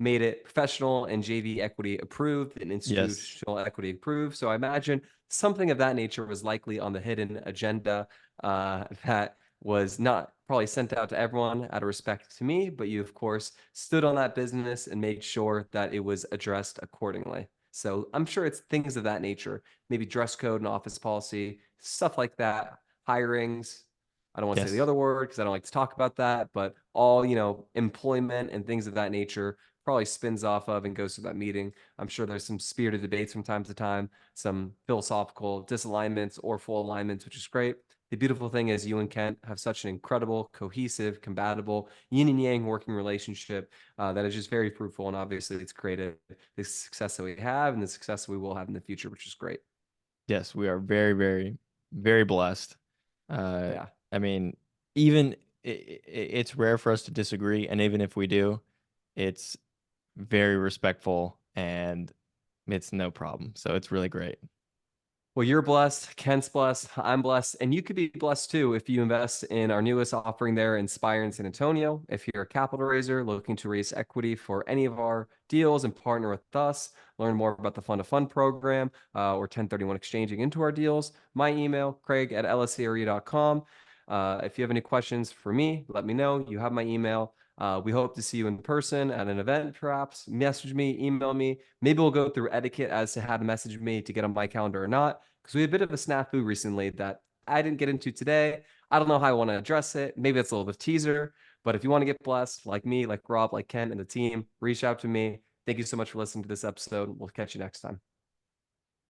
made it professional and JV equity approved and Yes. institutional equity approved. So I imagine something of that nature was likely on the hidden agenda that was not probably sent out to everyone out of respect to me, but you, of course, stood on that business and made sure that it was addressed accordingly. So I'm sure it's things of that nature, maybe dress code and office policy, stuff like that, hirings. I don't want to say the Yes. other word because I don't like to talk about that, but all, employment and things of that nature probably spins off of and goes to that meeting. I'm sure there's some spirited debates from time to time, some philosophical disalignments or full alignments, which is great. The beautiful thing is you and Kent have such an incredible, cohesive, compatible, yin and yang working relationship that is just very fruitful. And obviously, it's created the success that we have and the success that we will have in the future, which is great. Yes, we are very, very, very blessed. Uh, Yeah. I mean, even it's rare for us to disagree, and even if we do, it's very respectful and it's no problem. So it's really great. Well, you're blessed. Kent's blessed. I'm blessed. And you could be blessed too if you invest in our newest offering there, Inspire in San Antonio. If you're a capital raiser looking to raise equity for any of our deals and partner with us, learn more about the fund of fund program or 1031 exchanging into our deals, my email, craig@lsarea.com. If you have any questions for me, let me know. You have my email. We hope to see you in person at an event, perhaps. Message me, email me. Maybe we'll go through etiquette as to how to message me to get on my calendar or not, because we had a bit of a snafu recently that I didn't get into today. I don't know how I want to address it. Maybe it's a little bit of teaser, but if you want to get blessed, like me, like Rob, like Ken, and the team, reach out to me. Thank you so much for listening to this episode. We'll catch you next time.